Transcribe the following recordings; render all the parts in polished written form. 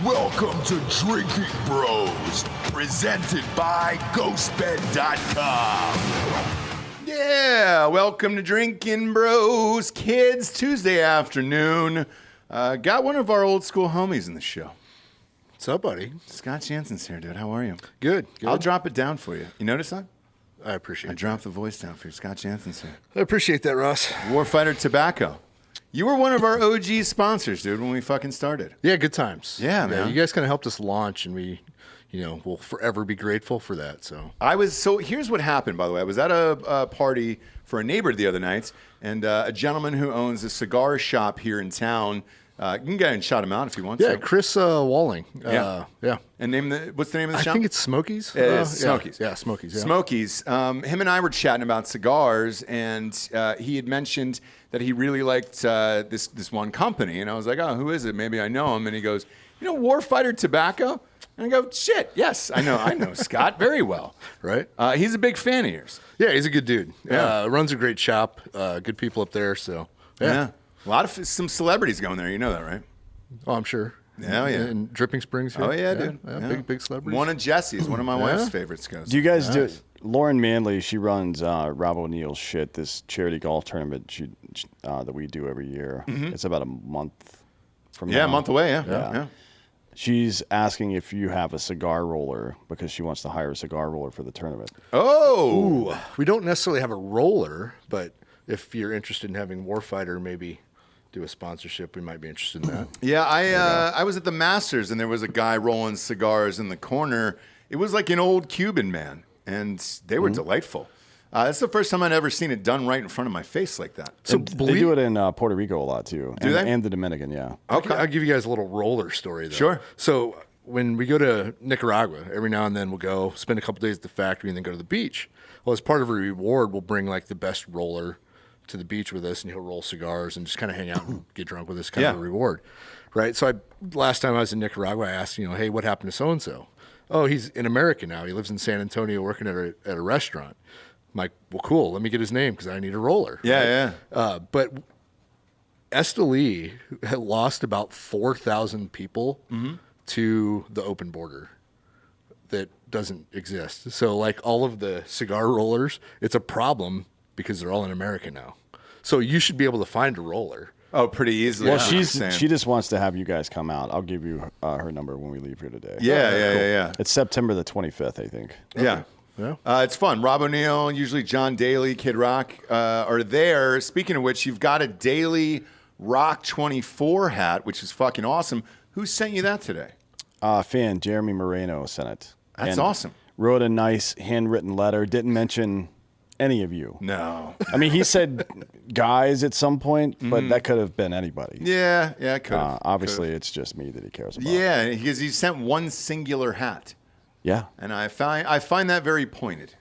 Welcome to Drinking Bros, presented by GhostBed.com. Yeah, welcome to Drinkin' Bros, kids. Tuesday afternoon. Got one of our old school homies in the show. What's up, buddy? Scott Jansen's here, dude. How are you? Good. I'll drop it down for you. You notice that? I appreciate I dropped the voice down for you. Scott Jansen's here. I appreciate that, Ross. Warfighter Tobacco. You were one of our OG sponsors, dude, when we fucking started. Yeah, good times. Yeah, man. You guys kind of helped us launch, and we, will forever be grateful for that. So here's what happened, by the way. I was at a party for a neighbor the other night, and a gentleman who owns a cigar shop here in town. You can go and shout him out if you want to. Yeah, Chris Walling. Yeah. And what's the name of the shop? I think it's Smokies. Smokies. Yeah, Smokies. Yeah. Smokies. Him and I were chatting about cigars, and he had mentioned that he really liked this one company. And I was like, oh, who is it? Maybe I know him. And he goes, Warfighter Tobacco? And I go, shit, yes, I know Scott very well. Right? He's a big fan of yours. Yeah, he's a good dude. Yeah. Runs a great shop. Good people up there. So, yeah. A lot of some celebrities going there. You know that, right? Oh, I'm sure. Yeah. And Dripping Springs here. Oh, yeah, dude. Yeah. Big celebrities. One of Jesse's, one of my wife's favorites goes. Do you guys do Lauren Manley, she runs Rob O'Neill's shit, this charity golf tournament that we do every year. Mm-hmm. It's about a month from now. Yeah, a month away, yeah. She's asking if you have a cigar roller because she wants to hire a cigar roller for the tournament. Oh! Ooh, we don't necessarily have a roller, but if you're interested in having Warfighter maybe do a sponsorship, we might be interested in that. Yeah, I was at the Masters, and there was a guy rolling cigars in the corner. It was like an old Cuban man, and they were delightful. That's the first time I'd ever seen it done right in front of my face like that. So they do it in Puerto Rico a lot, too. Do they? And the Dominican, yeah. Okay. I'll give you guys a little roller story, though. Sure. So when we go to Nicaragua, every now and then we'll go spend a couple days at the factory and then go to the beach. Well, as part of a reward, we'll bring like the best roller to the beach with us, and he'll roll cigars and just kind of hang out and get drunk with us, kind of a reward, right? So last time I was in Nicaragua, I asked, hey, what happened to so-and-so? Oh, he's in America now. He lives in San Antonio working at a restaurant. I'm like, well, cool. Let me get his name because I need a roller. Yeah, right? But Esteli had lost about 4,000 people to the open border that doesn't exist. So like all of the cigar rollers, it's a problem because they're all in America now. So you should be able to find a roller. Oh, pretty easily. Well, she just wants to have you guys come out. I'll give you her number when we leave here today. Yeah. It's September the 25th, I think. Okay. Yeah. It's fun. Rob O'Neill, usually John Daly, Kid Rock are there. Speaking of which, you've got a Daily Rock 24 hat, which is fucking awesome. Who sent you that today? Fan Jeremy Moreno sent it. That's awesome. Wrote a nice handwritten letter. Didn't mention any of you. No. I mean, he said guys at some point, but that could have been anybody. Yeah, it could have. Obviously, it's just me that he cares about. Yeah, because he sent one singular hat. Yeah. And I find that very pointed.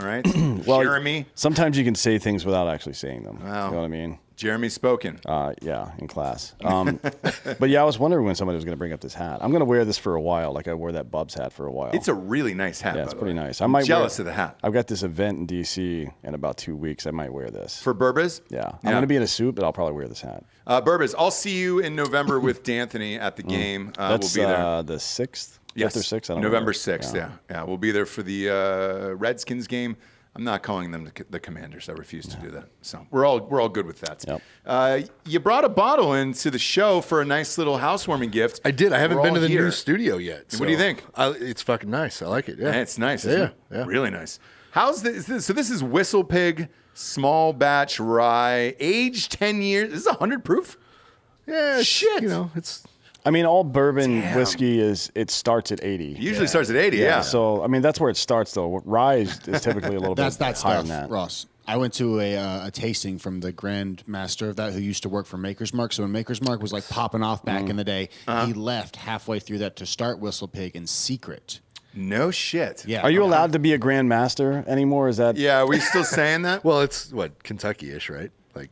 All right? Well, Jeremy? Sometimes you can say things without actually saying them. Wow. You know what I mean? Jeremy spoken. Yeah, in class. But yeah, I was wondering when somebody was going to bring up this hat. I'm going to wear this for a while, like I wore that Bubs hat for a while. It's a really nice hat, Yeah, by it's the pretty way. nice. I'm jealous of the hat. I've got this event in D.C. in about 2 weeks. I might wear this. For Burbas? Yeah. I'm going to be in a suit, but I'll probably wear this hat. Burbas, I'll see you in November with D'Anthony at the game. That's we'll be there. The 6th? Yes. 5th or 6th? I don't November know. 6th, yeah. We'll be there for the Redskins game. I'm not calling them the Commanders. I refuse to do that. So we're all good with that. Yep. You brought a bottle into the show for a nice little housewarming gift. I did. I haven't We're been all to the here. new studio yet. What do you think? It's fucking nice. I like it. Yeah, It's nice. Isn't it? Yeah. Really nice. How's this? So this is Whistle Pig small batch rye, aged 10 years. This is 100 proof. Yeah. Shit. It's. I mean, all bourbon whiskey it starts at 80. Usually starts at 80. Yeah. So I mean, that's where it starts, though. Rye is typically a little bit that higher stuff, than that. Ross. I went to a tasting from the grand master of that who used to work for Maker's Mark. So when Maker's Mark was like popping off back in the day, he left halfway through that to start Whistle Pig in secret. No shit. Yeah. Are you allowed to be a grand master anymore? Is that? Yeah. Are we still saying that? Well, it's Kentucky-ish, right? Like.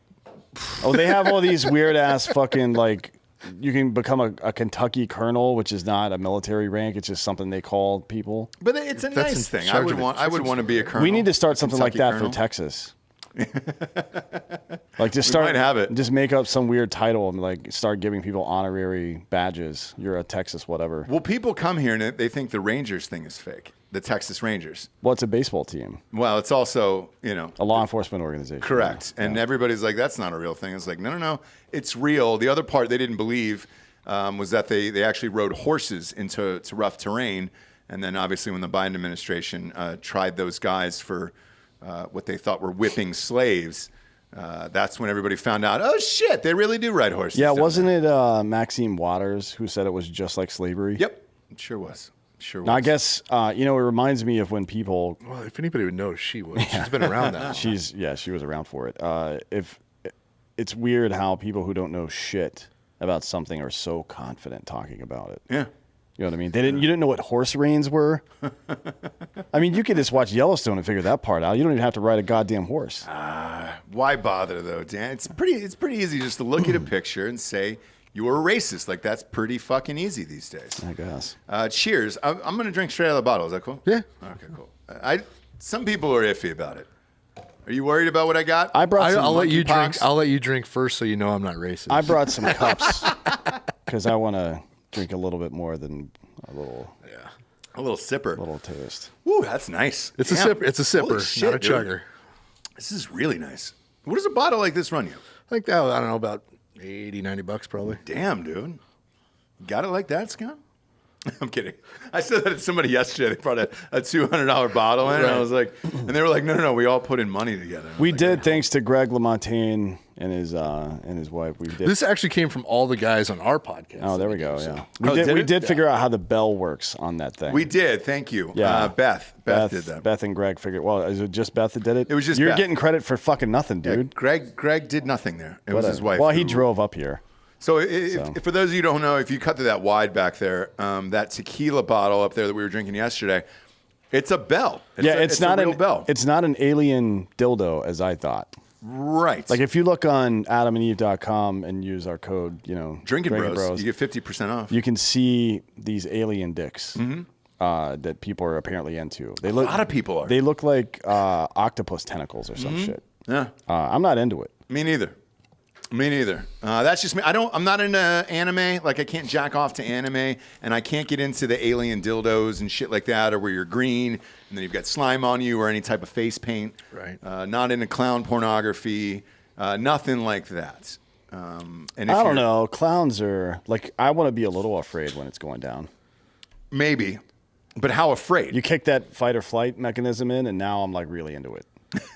Oh, they have all these weird ass fucking like. You can become a Kentucky colonel, which is not a military rank. It's just something they call people. But it's a nice thing. I would want to be a colonel. We need to start something like Kentucky that colonel. for Texas. Like just start might have it. Just make up some weird title and like start giving people honorary badges. You're a Texas whatever. Well, people come here and they think the Rangers thing is fake. The Texas Rangers. Well, it's a baseball team. Well, it's also, A law enforcement organization. correct. Yeah. And everybody's like, that's not a real thing. It's like, no, it's real. The other part they didn't believe was that they actually rode horses into rough terrain. And then obviously when the Biden administration tried those guys for what they thought were whipping slaves, that's when everybody found out, oh, shit, they really do ride horses. Yeah, down wasn't there. it Maxine Waters who said it was just like slavery? Yep, it sure was. Sure was. Now, I guess, it reminds me of when people, Well, if anybody would know, she would. She's been around that. she was around for it. If it's weird how people who don't know shit about something are so confident talking about it. Yeah. You know what I mean? You didn't know what horse reins were. I mean, you could just watch Yellowstone and figure that part out. You don't even have to ride a goddamn horse. Why bother though, Dan? It's pretty easy just to look at a picture and say you're a racist. Like that's pretty fucking easy these days. I guess. Cheers. I'm gonna drink straight out of the bottle. Is that cool? Yeah. Okay, cool. Some people are iffy about it. Are you worried about what I got? I brought some I'll let you drink. monkeypox? I'll let you drink first, so you know I'm not racist. I brought some cups because I want to drink a little bit more than a little a little sipper. taste. Ooh, that's nice. It's a Damn. sipper. It's a sipper, Holy shit, not a dude. chugger. This is really nice. What does a bottle like this run you? I think that I don't know about $80-$90 probably. Damn, dude. Got it like that, Scott? I'm kidding. I said that to somebody yesterday. They brought a $200 bottle in, and I was like, and they were like, no, we all put in money together. We did, thanks to Greg LaMontagne and his wife. We did. This actually came from all the guys on our podcast. Oh, there we go. Yeah, we Oh, did. did We it? did figure out how the bell works on that thing. We did. Thank you. Yeah. Beth did that. Beth and Greg figured. Well, is it just Beth that did it? It was just You're Beth. getting credit for fucking nothing, dude. Greg did nothing there. It was Whatever. his wife. Well, he who- drove up here. So, if for those of you who don't know, if you cut through that wide back there, that tequila bottle up there that we were drinking yesterday, it's a bell. It's not a real an bell. It's not an alien dildo, as I thought. Right. Like if you look on adamandeve.com and use our code, Drinking Bros, you get 50% off. you can see these alien dicks that people are apparently into. They look, Mm-hmm. lot of people are. They look like octopus tentacles or some shit. Yeah. I'm not into it. Me neither. That's just me. I'm not into anime. Like I can't jack off to anime, and I can't get into the alien dildos and shit like that, or where you're green and then you've got slime on you, or any type of face paint. Right. Not into clown pornography. Nothing like that. And if I don't you're- know. Clowns are like, I want to be a little afraid when it's going down. Maybe, but how afraid? You kick that fight or flight mechanism in, and now I'm like really into it.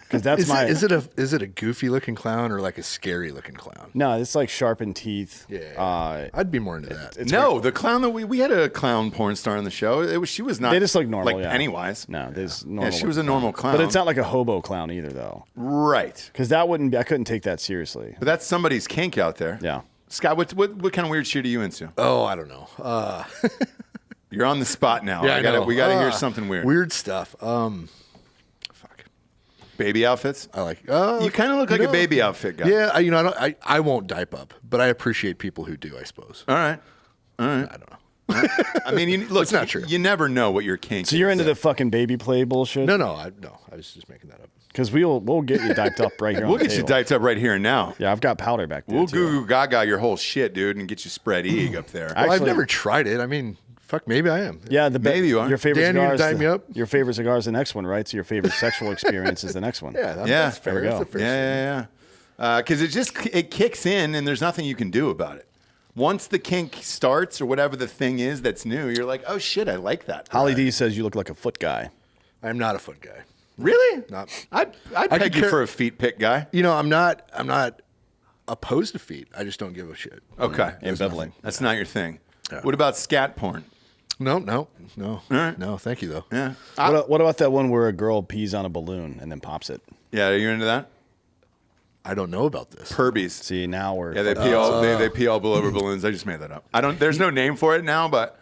Because that's Is it a goofy looking clown or like a scary looking clown? No, it's like sharpened teeth. Yeah. I'd be more into that. No, the clown that we had a clown porn star on the show. She was not. They just look normal, like yeah. Pennywise. No, there's Yeah, normal. she was a normal clown. But it's not like a hobo clown either, though. right. Because that wouldn't be, I couldn't take that seriously. But that's somebody's kink out there. Yeah. Scott, what kind of weird shit are you into? Oh, I don't know. You're on the spot now. Yeah, I know. We gotta hear something weird. Weird stuff. Fuck. Baby outfits. I like. You kind of look like a baby outfit guy. Yeah, I won't dipe up, but I appreciate people who do. I suppose. All right. I don't know. I mean, look, It's not true. You never know what your kink. So you're is. into the fucking baby play bullshit? No, I was just making that up. Because we'll get you diped up right here on We'll the get you table. diked up right here and now. Yeah, I've got powder back there, We'll too. goo goo gaga your whole shit, dude, and get you spread eag up there. Well, I've Actually- never tried it. I mean, fuck, maybe I am. Yeah, Maybe you are. Your favorite Dan, you cigar gonna dime me up? Your favorite cigar is the next one, right? So your favorite sexual experience is the next one. Yeah, Yeah. that's fair. There we That's go. a fair Yeah. Because it kicks in, and there's nothing you can do about it. Once the kink starts, or whatever the thing is that's new, you're like, oh shit, I like that. Holly D says you look like a foot guy. I'm not a foot guy. Really? Not- I'd I peg could you care- for a feet pick guy. You know, I'm not opposed to feet. I just don't give a shit. Okay. There's Ambivalent. nothing. That's not your thing. Yeah. What about scat porn? No. right. No, thank you though. Yeah. What about that one where a girl pees on a balloon and then pops it? Yeah, are you into that? I don't know about this. Perbies. See, now we're... Yeah, they pee all they pee all over balloons. I just made that up. There's no name for it now, but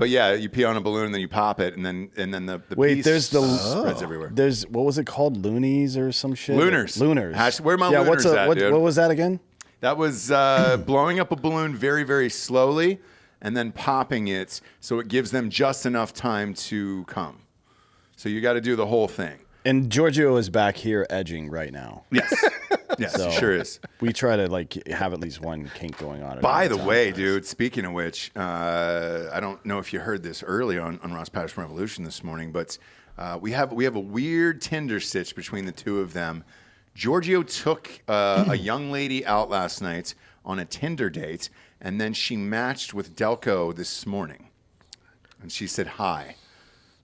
yeah, you pee on a balloon and then you pop it and then the Wait, pee there's the... spreads everywhere. There's, what was it called? Loonies or some shit? Looners. Looners. Where are my looners at, dude? What was that again? That was blowing up a balloon very, very slowly and then popping it so it gives them just enough time to come. So you got to do the whole thing. And Giorgio is back here edging right now. Yes. Yes, So he sure is. We try to like have at least one kink going on. By the way, dude, speaking of which, I don't know if you heard this early on Ross Patterson Revolution this morning, but we have a weird Tinder stitch between the two of them. Giorgio took a young lady out last night on a Tinder date, and then she matched with Delco this morning. And she said hi.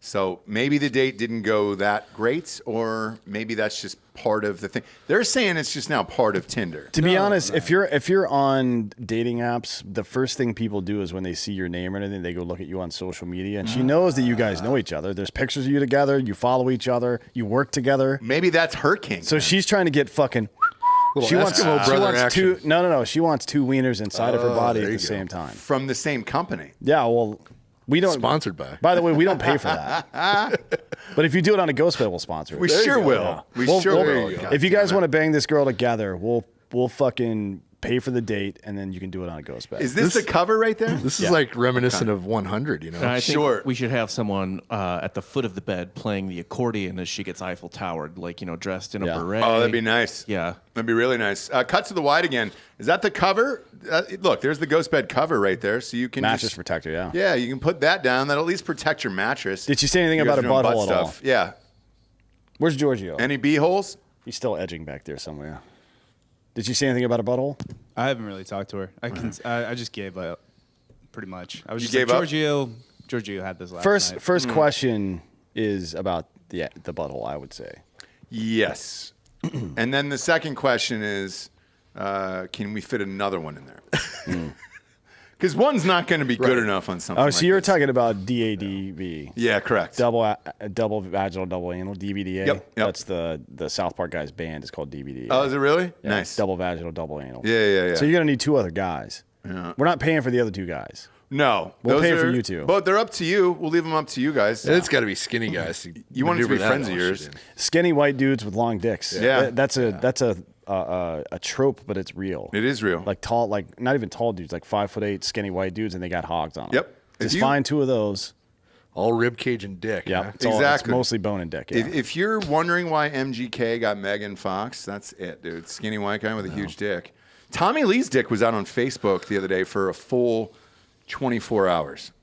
So maybe the date didn't go that great, or maybe that's just part of the thing. They're saying it's just now part of Tinder. To be honest, if you're on dating apps, the first thing people do is when they see your name or anything, they go look at you on social media. And she knows that you guys know each other. There's pictures of you together. You follow each other. You work together. Maybe that's her kink. So she's trying to get fucking. She wants two. No. She wants two wieners inside of her body at the same time. From the same company. Yeah, well, we don't. Sponsored by. By the way, we don't pay for that. But if you do it on a ghost bed, we'll sponsor it. We sure will. Yeah. We sure will. If you guys want to bang this girl together, we'll fucking pay for the date, and then you can do it on a ghost bed. Is this the cover right there? This is like reminiscent of 100, you know? And I think Sure. we should have someone at the foot of the bed playing the accordion as she gets Eiffel Towered, like, dressed in a beret. Oh, that'd be nice. Yeah. That'd be really nice. Cut to the wide again. Is that the cover? Look, there's the ghost bed cover right there. So you can Mattress protector, yeah. Yeah, you can put that down. That'll at least protect your mattress. Did she say anything You guys about are her doing butthole butt at all? stuff. Yeah. Where's Giorgio? Any bee holes? He's still edging back there somewhere. Did she say anything about a butthole? I haven't really talked to her. I just gave up, pretty much. I was You just gave like, up? Giorgio had this last night. First question is about the butthole, I would say. Yes. And then the second question is, can we fit another one in there? Because one's not going to be good enough on something. Oh, like so you're this. talking about DADV. Yeah, correct. Double vaginal, double anal, DVDA. Yep. That's the South Park guy's band. It's called DVDA. Oh, is it really? Yeah, Nice. Double vaginal, double anal. Yeah. So you're going to need two other guys. Yeah. We're not paying for the other two guys. No. We'll those pay for are- you two. But they're up to you. We'll leave them up to you guys. And it's got to be skinny guys. You want it to be maneuver that friends of all yours. shit in. Skinny white dudes with long dicks. Yeah. That's a trope, but it's real. It is real. Like tall, like not even tall dudes, like 5'8", skinny white dudes, and they got hogs on them. Yep. Just If you- find two of those. All rib cage and dick. Yeah, huh? it's all- Exactly. it's mostly bone and dick. Yeah. If you're wondering why MGK got Megan Fox, that's it, dude. Skinny white guy with a huge dick. Tommy Lee's dick was out on Facebook the other day for a full 24 hours.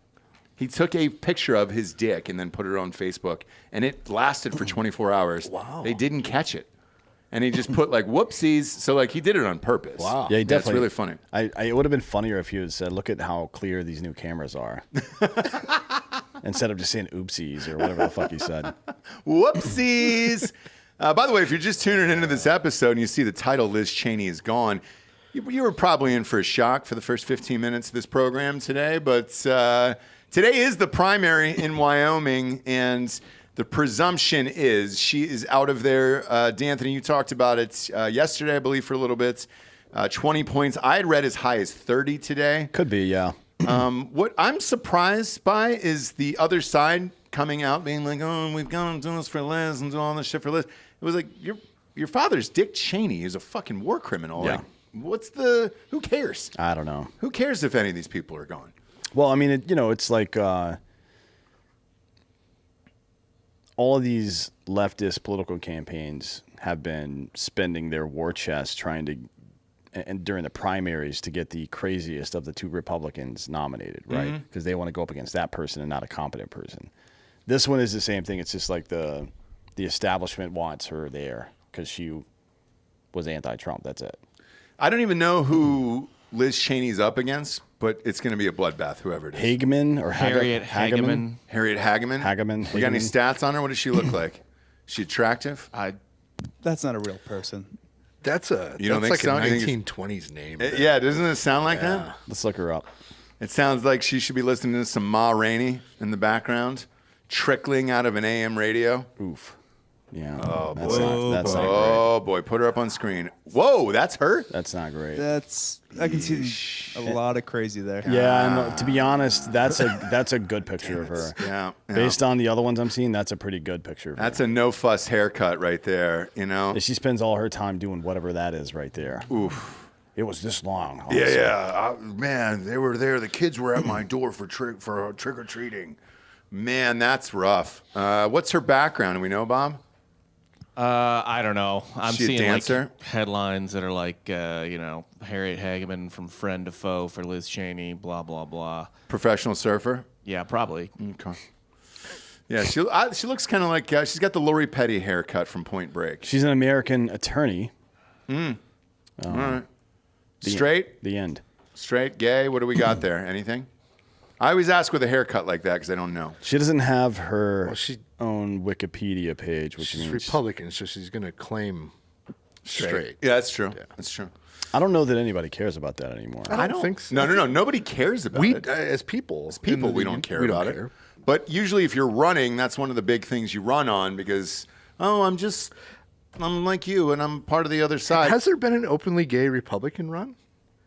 He took a picture of his dick and then put it on Facebook, and it lasted for 24 hours. Wow. They didn't catch it. And he just put like whoopsies. So like he did it on purpose. Wow. Yeah, he That's definitely. really funny. It would have been funnier if he had said, "Look at how clear these new cameras are," instead of just saying "oopsies" or whatever the fuck he said. Whoopsies. By the way, if you're just tuning into this episode and you see the title, Liz Cheney is gone, you were probably in for a shock for the first 15 minutes of this program today. But today is the primary in Wyoming, and the presumption is she is out of there. D'Anthony, you talked about it yesterday, I believe, for a little bit. 20 points. I had read as high as 30 today. Could be, yeah. What I'm surprised by is the other side coming out being like, oh, we've gone doing this for Liz and doing all this shit for Liz. It was like, your father's Dick Cheney is a fucking war criminal. Yeah. Like, who cares? I don't know. Who cares if any of these people are gone? Well, I mean, it's like all of these leftist political campaigns have been spending their war chest trying to, and during the primaries, to get the craziest of the two Republicans nominated, right? Because they want to go up against that person and not a competent person. This one is the same thing. It's just like the establishment wants her there because she was anti-Trump. That's it. I don't even know who Liz Cheney's up against, but it's going to be a bloodbath, whoever it is. Hageman or Harriet Hageman. Harriet Hageman? Hageman. You got any Hageman. stats on her? What does she look like? Is she attractive? That's not a real person. That's You don't think like so? a You think 1920s name. Yeah, doesn't it sound like that? Let's look her up. It sounds like she should be listening to some Ma Rainey in the background, trickling out of an AM radio. Oof. Yeah. Oh, that's boy. not, that's not great. Oh, boy. Put her up on screen. Whoa, that's her? That's not great. I can see a lot of crazy there. Yeah, and to be honest, that's a good picture of her. Yeah. Based on the other ones I'm seeing, that's a pretty good picture of her. That's a no-fuss haircut right there, you know? She spends all her time doing whatever that is right there. Oof. It was this long. Yeah. Man, they were there. The kids were at my door for trick-or-treating. Man, that's rough. What's her background? Do we know, Bob? I don't know. I'm She a seeing dancer? like headlines that are like, Harriet Hageman from friend to foe for Liz Cheney, blah blah blah. Professional surfer. Yeah, probably. Okay. Yeah, she looks kind of like she's got the Lori Petty haircut from Point Break. She's an American attorney. All right. Straight, The end. straight, gay. What do we got there? Anything? I always ask with a haircut like that because I don't know. She doesn't have her she- own Wikipedia page, which She's means Republican, so she's going to claim straight. Yeah, that's true. That's true. I don't know that anybody cares about that anymore. I don't think so. No. Nobody cares about We, it. as people, We don't care about it. But usually, if you're running, that's one of the big things you run on because I'm like you and I'm part of the other side. Has there been an openly gay Republican run?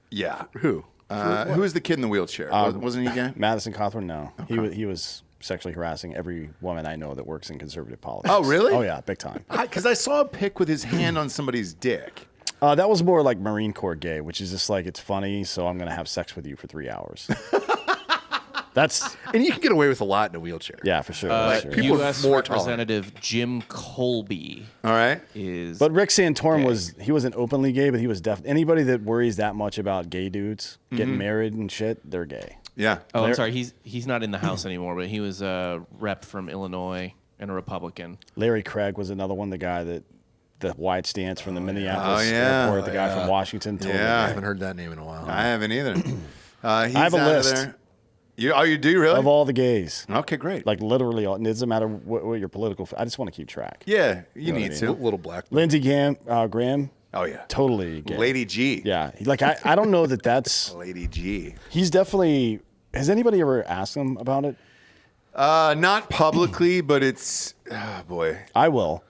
Yeah. Who? Who was the kid in the wheelchair? Wasn't he gay? Madison Cawthorn, no. He was sexually harassing every woman I know that works in conservative politics. Oh, really? Oh, yeah, big time. Because I saw a pic with his hand on somebody's dick. That was more like Marine Corps gay, which is just like, it's funny, so I'm going to have sex with you for 3 hours. That's, And you can get away with a lot in a wheelchair. yeah, for sure. for sure. people are U.S. more Representative Jim Colby All right. is. But Rick Santorum he wasn't openly gay, but he was anybody that worries that much about gay dudes getting married and shit, they're gay. Yeah. Oh, I'm sorry. He's not in the House anymore, but he was a rep from Illinois and a Republican. Larry Craig was another one, the guy that the wide stance from the Minneapolis Oh, yeah. airport, the guy from Washington. Totally Yeah. I gay. haven't heard that name in a while. I haven't either. He's I have a out of list. there. You do really? Of all the gays. Okay, great. Like literally, it doesn't matter what your political. I just want to keep track. Yeah, you know need what I to. Little black. Lindsey Graham, Oh yeah. totally gay. Lady G. Yeah, like I don't know that that's. Lady G. He's definitely. Has anybody ever asked him about it? Not publicly, but it's boy. I will.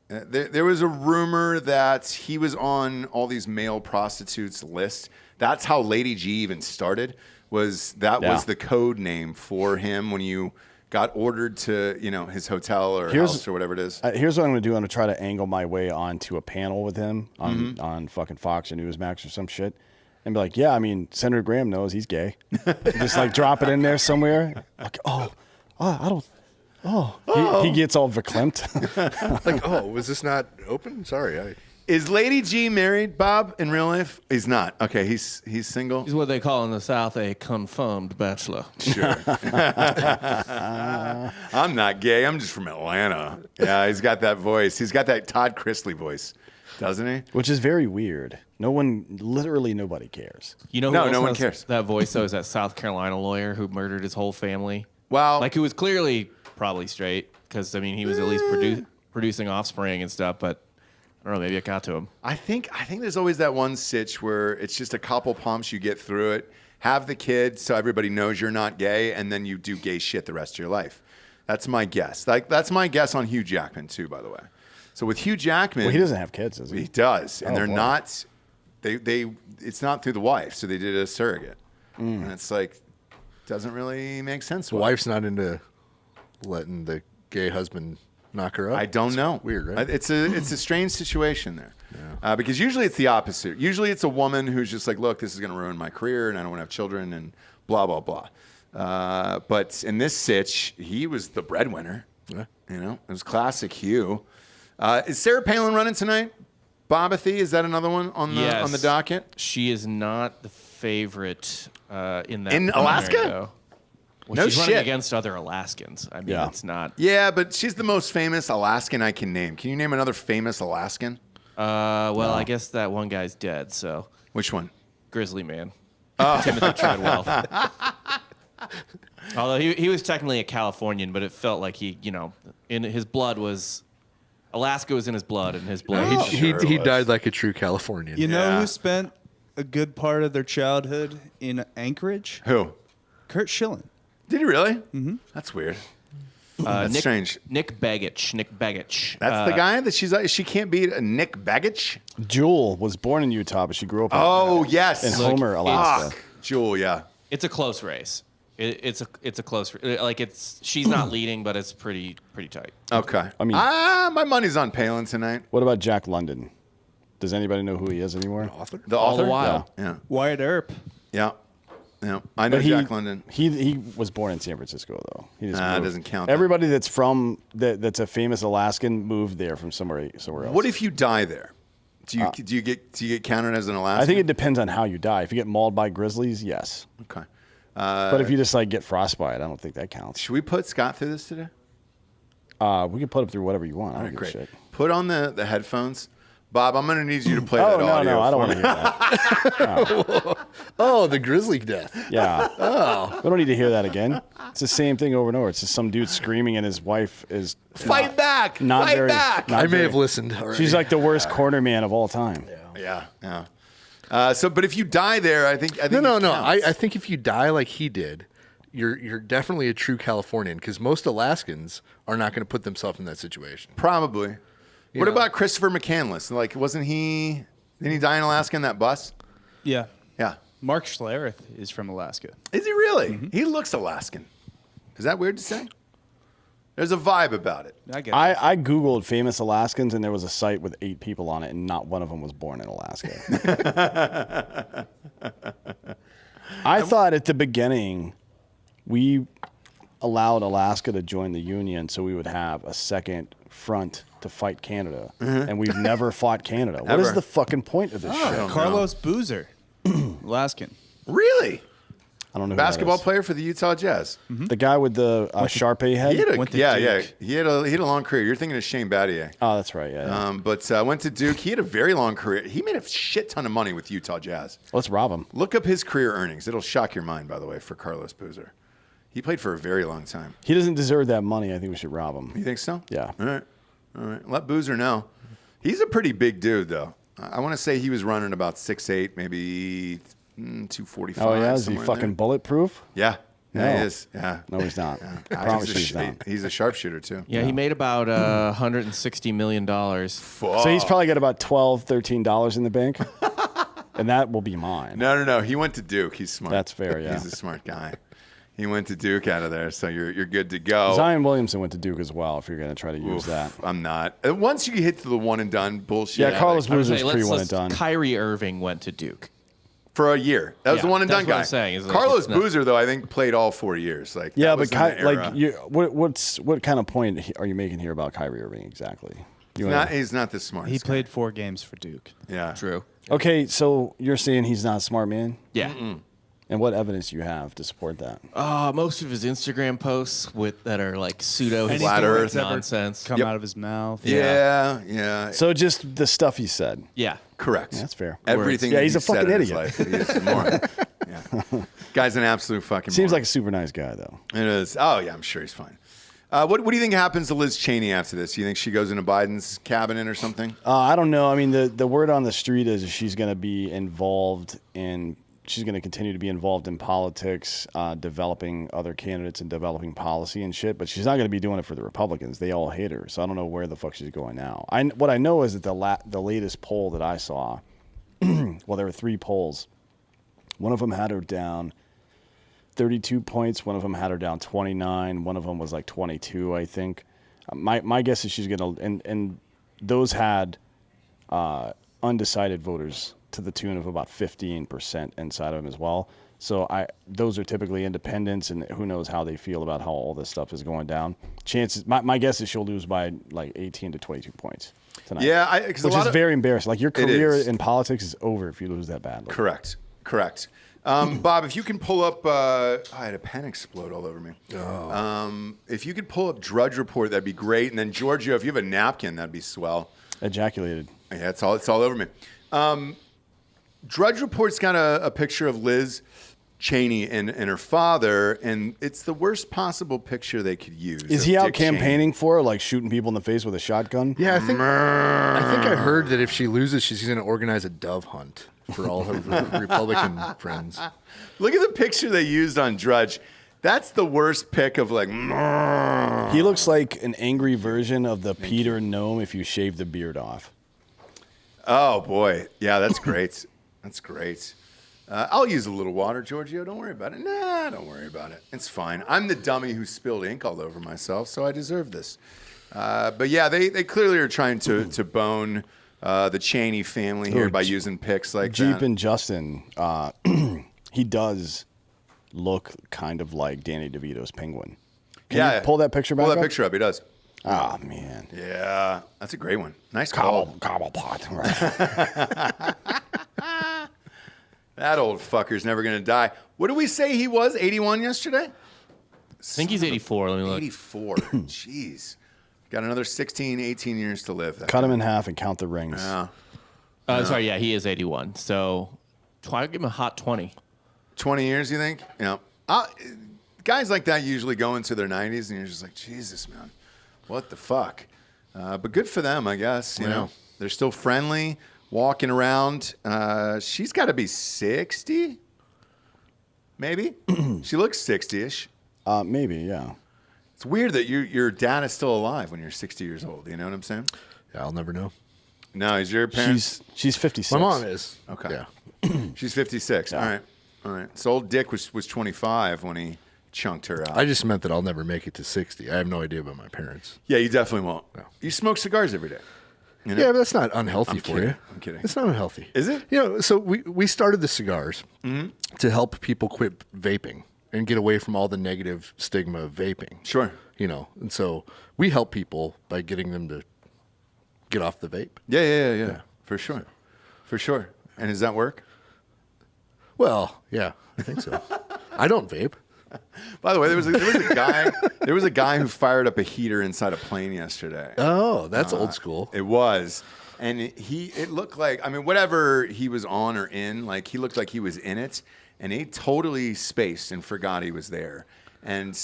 There was a rumor that he was on all these male prostitutes list. That's how Lady G even started. Was the code name for him when you got ordered to his hotel or house or whatever it is. Here's what I'm going to do. I'm going to try to angle my way onto a panel with him on fucking Fox or Newsmax or some shit, and be like, yeah, I mean, Senator Graham knows he's gay. Just like drop it in there somewhere. Like, I don't. He gets all verklempt. Like, was this not open? Sorry. Is Lady G married, Bob, in real life? He's not. Okay, he's single. He's what they call in the South a confirmed bachelor. Sure. I'm not gay. I'm just from Atlanta. Yeah, he's got that voice. He's got that Todd Chrisley voice, doesn't he? Which is very weird. Literally nobody cares. You know who No, else no one has cares. that voice, though, is that South Carolina lawyer who murdered his whole family. Well, Like, who was clearly probably straight, because, I mean, he was at least producing offspring and stuff, but I don't know, maybe it got to him. I think there's always that one sitch where it's just a couple pumps, you get through it, have the kid so everybody knows you're not gay, and then you do gay shit the rest of your life. That's my guess. That's my guess on Hugh Jackman too, by the way. So with Hugh Jackman, Well, he doesn't have kids, does he? he does, and Oh, they're boy. not. It's not through the wife, so they did a surrogate, and it's like doesn't really make sense. The wife's not into letting the gay husband knock her up. I don't know. Weird, right? It's a strange situation there, because usually it's the opposite. Usually it's a woman who's just like, look, this is going to ruin my career, and I don't want to have children, and blah blah blah. But in this sitch, he was the breadwinner. Yeah. It was classic Hugh. Is Sarah Palin running tonight? Bobathy, is that another one on the docket? She is not the favorite in that. In primary, Alaska? though. Well, No she's running shit. against other Alaskans. I mean, Yeah. it's not. Yeah, but she's the most famous Alaskan I can name. Can you name another famous Alaskan? Well, I guess that one guy's dead, so. Which one? Grizzly Man. Timothy Treadwell. Although he was technically a Californian, but it felt like he, in his blood was. Alaska was in his blood, and his blood. He died like a true Californian. You know Yeah. who spent a good part of their childhood in Anchorage? Who? Kurt Schilling. Did he really? Mm-hmm. That's weird. That's Nick, strange. Nick Begich. That's the guy that she can't beat Nick Baggage? Jewel was born in Utah, but she grew up Oh, yes. in Homer, Alaska. Fuck. Jewel, yeah. It's a close race. It's a close. Like she's not leading, but it's pretty tight. Okay. I mean- my money's on Palin tonight. What about Jack London? Does anybody know who he is anymore? Author? The All author? the while. Yeah. Wyatt Earp. Yeah. Yeah, I know But Jack London. He was born in San Francisco though. He just moved. Doesn't count then. Everybody that's from that's a famous Alaskan moved there from somewhere else. What if you die there? Do you get counted as an Alaskan? I think it depends on how you die. If you get mauled by grizzlies, yes. Okay. But if you just like get frostbite, I don't think that counts. Should we put Scott through this today? We can put him through whatever you want. I don't give a Great. shit. Put on the headphones. Bob, I'm going to need you to play Oh that audio. no, I don't for want to me. hear that. Oh, the grizzly death. Yeah. Oh. We don't need to hear that again. It's the same thing over and over. It's just some dude screaming and his wife is Fight back! not Fight very- back! not I may very- have listened already. She's like the worst corner man of all time. Yeah. But if you die there, I think No. it counts. I think if you die like he did, you're definitely a true Californian because most Alaskans are not going to put themselves in that situation. Probably. What know. about Christopher Mccandless? Like, didn't he die in Alaska in that bus? Yeah. Yeah. Mark Schlereth is from Alaska. Is he really? He looks Alaskan. Is that weird to say? There's a vibe about it. I get it. I Googled famous Alaskans and there was a site with 8 people on it and not one of them was born in Alaska. I thought at the beginning we allowed Alaska to join the Union so we would have a second front to fight Canada. And we've never fought Canada. What is Ever. the fucking point of this shit? don't Carlos Boozer, Alaskan. Really? I don't know who that Basketball is. player for the Utah Jazz. The guy with the Sharpay head? He had Went to yeah. Duke. He had a long career. You're thinking of Shane Battier. Oh, that's right. Yeah. But went to Duke. He had a very long career. He made a shit ton of money with Utah Jazz. Let's rob him. Look up his career earnings. It'll shock your mind, by the way, for Carlos Boozer. He played for a very long time. He doesn't deserve that money. I think we should rob him. You think so? Yeah. All right. Let Boozer know. He's a pretty big dude, though. I want to say he was running about 6'8", maybe 245. Oh, yeah? Is he somewhere in fucking there. bulletproof? Yeah. Yeah, No. he is. Yeah. No, he's not. I He's promise a you he's sh- not. He's a sharpshooter, too. Yeah, he made about $160 million. Fuck. So he's probably got about $12, $13 in the bank. And that will be mine. No. He went to Duke. He's smart. That's fair, yeah. He's a smart guy. He went to Duke out of there, so you're good to go. Zion Williamson went to Duke as well, if you're going to try to use Oof, that. I'm not. Once you hit to the one and done bullshit. Yeah, Carlos I would Boozer's say, pretty one and done. Kyrie Irving went to Duke. For a year. That was Yeah, the one and that's done what guy. I'm saying, is like, Carlos it's not- Boozer, though, I think played all 4 years. Like Yeah, that but was in the era. what kind of point are you making here about Kyrie Irving exactly? He's not this smart. He played 4 games for Duke. Yeah. True. Okay, so you're saying he's not a smart man? Yeah. And what evidence do you have to support that? Most of his Instagram posts that are like pseudo Anything Flat Earth that's ever nonsense. Come Yep. out of his mouth. Yeah. So just the stuff he said. Yeah. Correct. Yeah, that's fair. Everything. Yeah, that he's a said fucking in his idiot. life, he is a moron. Yeah. Guy's an absolute fucking Seems like moron. a super nice guy, though. It is. Oh, yeah, I'm sure he's fine. What do you think happens to Liz Cheney after this? Do you think she goes into Biden's cabinet or something? I don't know. I mean, the word on the street is she's going to be involved in. She's going to continue to be involved in politics, developing other candidates and developing policy and shit. But she's not going to be doing it for the Republicans. They all hate her. So I don't know where the fuck she's going now. What I know is that the latest poll that I saw, well, there were 3 polls. One of them had her down 32 points. One of them had her down 29. One of them was like 22, I think. My guess is she's going to, and those had undecided voters to the tune of about 15% inside of them as well. So those are typically independents, and who knows how they feel about how all this stuff is going down. Chances, my guess is she'll lose by like 18 to 22 points tonight. Yeah, because which is very embarrassing. Like your career is. in politics is over if you lose that badly. Correct. Bob, if you can pull up, I had a pen explode all over me. If you could pull up Drudge Report, that'd be great. And then Giorgio, if you have a napkin, that'd be swell. Ejaculated. Yeah, it's all over me. Drudge Report's got a picture of Liz Cheney and her father, and it's the worst possible picture they could use. Is of he out Dick Cheney. campaigning for her, like shooting people in the face with a shotgun? Yeah, I think I heard that if she loses, she's going to organize a dove hunt for all her Republican friends. Look at the picture they used on Drudge. That's the worst pick of like. He looks like an angry version of the Peter gnome if you shave the beard off. Oh boy, yeah, that's great. That's great. I'll use a little water, Giorgio. Don't worry about it. Nah, don't worry about it. It's fine. I'm the dummy who spilled ink all over myself, so I deserve this. But yeah, they clearly are trying to bone the Cheney family here by using pics like Jeep that. and Justin, he does look kind of like Danny DeVito's penguin. Can Yeah. you pull that picture back Pull that up? picture up. He does. Oh, man. Yeah, that's a great one. Nice call. Cobblepot. Right. That old fucker's never gonna die. What did we say he was? 81 yesterday? I think he's 84. Let me look. 84. Jeez. Got another 16, 18 years to live. Cut him in half and count the rings. Sorry, yeah, he is 81. So I'll give him a hot 20. 20 years, you think? Yeah. Guys like that usually go into their 90s, and you're just like, Jesus, man, what the fuck? But good for them, I guess. You know, they're still friendly, walking around. She's got to be 60, maybe. She looks 60-ish. Maybe, yeah. It's weird that your dad is still alive when you're 60 years old. You know what I'm saying? Yeah, I'll never know. No, is your parents? She's 56. My mom is. Okay. Yeah. She's 56. Yeah. All right. So old Dick was 25 when he chunked her out. I just meant that I'll never make it to 60. I have no idea about my parents. Yeah, you definitely won't. No. You smoke cigars every day. You know? Yeah, but that's not unhealthy for kidding. you. I'm kidding. It's not unhealthy. Is it? You know, so we started the cigars to help people quit vaping and get away from all the negative stigma of vaping. Sure. You know, and so we help people by getting them to get off the vape. Yeah. For sure. And does that work? Well, yeah, I think so. I don't vape. By the way, there was a guy who fired up a heater inside a plane yesterday. Oh, that's old school. It was. And it looked like, I mean, whatever he was on or in, like he looked like he was in it, and he totally spaced and forgot he was there. And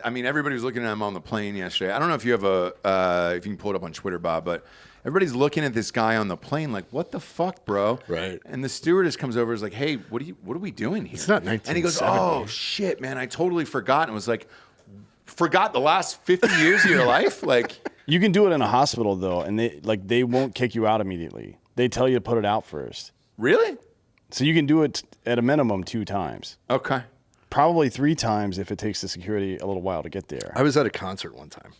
I mean, everybody was looking at him on the plane yesterday. I don't know if you have if you can pull it up on Twitter, Bob, but everybody's looking at this guy on the plane like, what the fuck, bro? Right. And the stewardess comes over and is like, hey, what are we doing here? It's not And he goes, 1970. oh, shit, man, I totally forgot. And was like, forgot the last 50 years of your life? Like, You can do it in a hospital, though, and they won't kick you out immediately. They tell you to put it out first. really? So you can do it at a minimum 2 times. Okay. Probably 3 times if it takes the security a little while to get there. I was at a concert one time,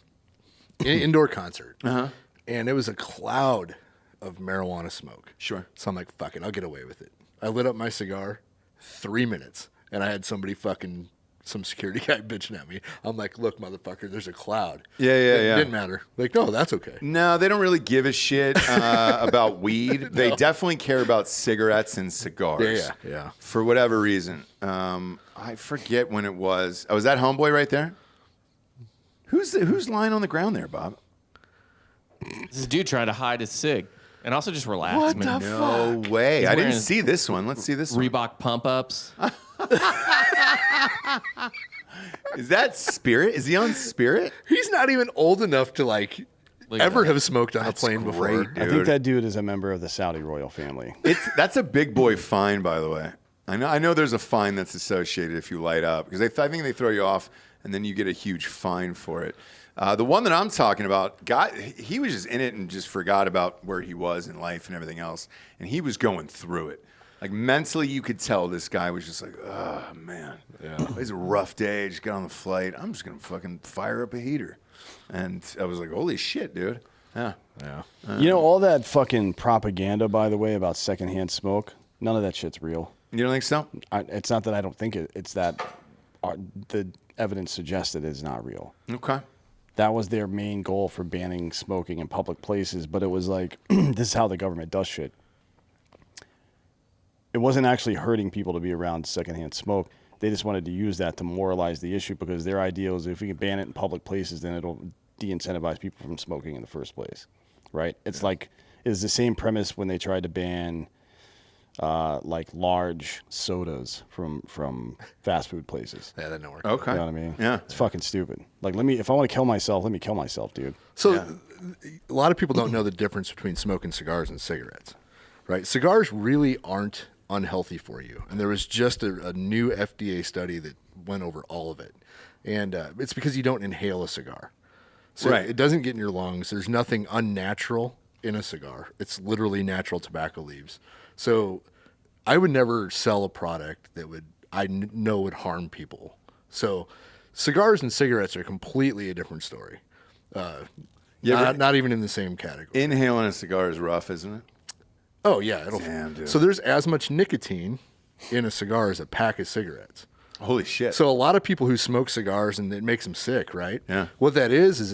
indoor concert, and it was a cloud of marijuana smoke. Sure. So I'm like, fuck it, I'll get away with it. I lit up my cigar, 3 minutes, and I had some security guy bitching at me. I'm like, look, motherfucker, there's a cloud. Yeah. It didn't matter. Like, no, that's okay. No, they don't really give a shit about weed. They definitely care about cigarettes and cigars. Yeah. For whatever reason. I forget when it was. Oh, was that Homeboy right there? Who's lying on the ground there, Bob? This is a dude trying to hide his cig and also just relax. man. No way. He's I didn't wearing see this one. Let's see this one. Reebok pump ups. Is that Spirit? Is he on Spirit? He's not even old enough to like Look at ever that. have smoked on a plane before. great, I dude. think that dude is a member of the Saudi royal family. That's a big boy fine, by the way. I know there's a fine that's associated if you light up, because I think they throw you off and then you get a huge fine for it. The one that I'm talking about, he was just in it and just forgot about where he was in life and everything else, and he was going through it. Like mentally, you could tell this guy was just like, oh man, it's a rough day. Just get on the flight. I'm just gonna fucking fire up a heater, and I was like, holy shit, dude. Yeah. You know, all that fucking propaganda, by the way, about secondhand smoke, none of that shit's real. You don't think so? It's not that I don't think it. It's that the evidence suggests that it's not real. Okay. That was their main goal for banning smoking in public places, but it was like, this is how the government does shit. It wasn't actually hurting people to be around secondhand smoke. They just wanted to use that to moralize the issue, because their idea is if we can ban it in public places, then it'll de-incentivize people from smoking in the first place, right? It's like, it's the same premise when they tried to ban like large sodas from fast food places. Yeah, that didn't work. Okay. You know what I mean? Yeah. It's fucking stupid. Like, if I want to kill myself, let me kill myself, dude. So a lot of people don't know the difference between smoking cigars and cigarettes, right? Cigars really aren't unhealthy for you. And there was just a new FDA study that went over all of it. And it's because you don't inhale a cigar. So Right. it doesn't get in your lungs. There's nothing unnatural in a cigar. It's literally natural tobacco leaves. So I would never sell a product that I know would harm people. So cigars and cigarettes are completely a different story. Not even in the same category. Inhaling a cigar is rough, isn't it? Oh yeah, Damn, dude. so there's as much nicotine in a cigar as a pack of cigarettes. Holy shit. So a lot of people who smoke cigars and it makes them sick, right? Yeah. What that is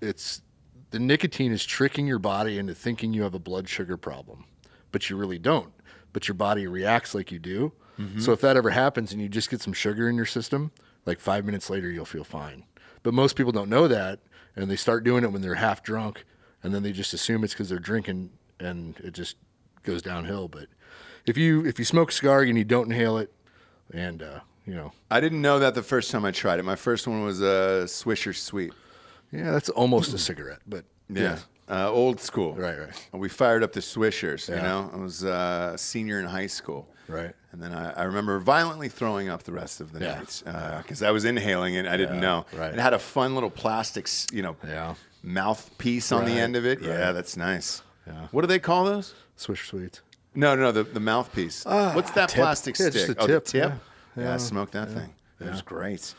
it's the nicotine is tricking your body into thinking you have a blood sugar problem, but you really don't. But your body reacts like you do. So if that ever happens and you just get some sugar in your system, like 5 minutes later you'll feel fine. But most people don't know that, and they start doing it when they're half drunk, and then they just assume it's because they're drinking, and it just goes downhill. But if you smoke a cigar and you don't inhale it, and I didn't know that the first time I tried it. My first one was a Swisher Sweet. yeah, that's almost a cigarette, but Yeah. Old school. Right. We fired up the Swishers, you Yeah. know. I was a senior in high school. Right. And then I remember violently throwing up the rest of the Yeah. nights because I was inhaling it. I didn't know. right. It had a fun little plastic, Yeah. mouthpiece on the Right, end of it. right. Yeah, that's nice. Yeah. What do they call those? Swish Sweets. No, the mouthpiece. What's that plastic Yeah, stick? just the Oh, tip, the tip? yeah. Yeah, I smoked that thing. It was great.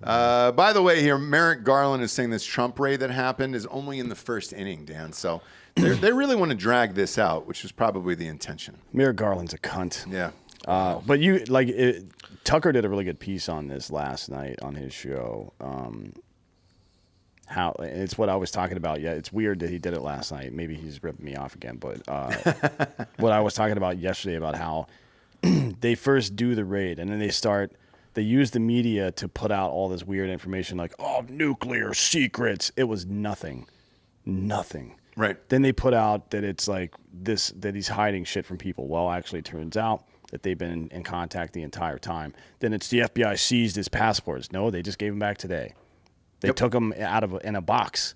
By the way, here, Merrick Garland is saying this Trump raid that happened is only in the first inning, Dan. So they really want to drag this out, which was probably the intention. Merrick Garland's a cunt. Yeah. But Tucker did a really good piece on this last night on his show. How it's what I was talking about. Yeah, it's weird that he did it last night. Maybe he's ripping me off again. But what I was talking about yesterday about how they first do the raid and then they use the media to put out all this weird information like, oh, nuclear secrets. It was nothing. Right. Then they put out that it's like this, that he's hiding shit from people. Well, actually, it turns out that they've been in contact the entire time. Then it's the FBI seized his passports. No, they just gave him back today. They took him in a box,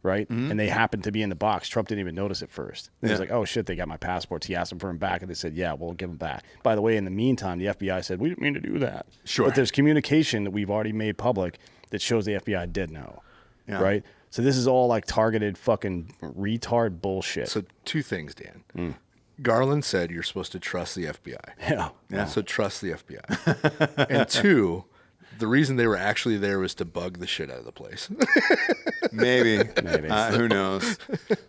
right? And they happened to be in the box. Trump didn't even notice it first. Then he's like, oh, shit, they got my passports. He asked them for them back, and they said, yeah, we'll give them back. By the way, in the meantime, the FBI said, we didn't mean to do that. Sure. But there's communication that we've already made public that shows the FBI did know, right? So this is all like targeted fucking retard bullshit. So two things, Dan. Garland said you're supposed to trust the FBI. Yeah. So trust the FBI. And two, the reason they were actually there was to bug the shit out of the place. Maybe. Who knows?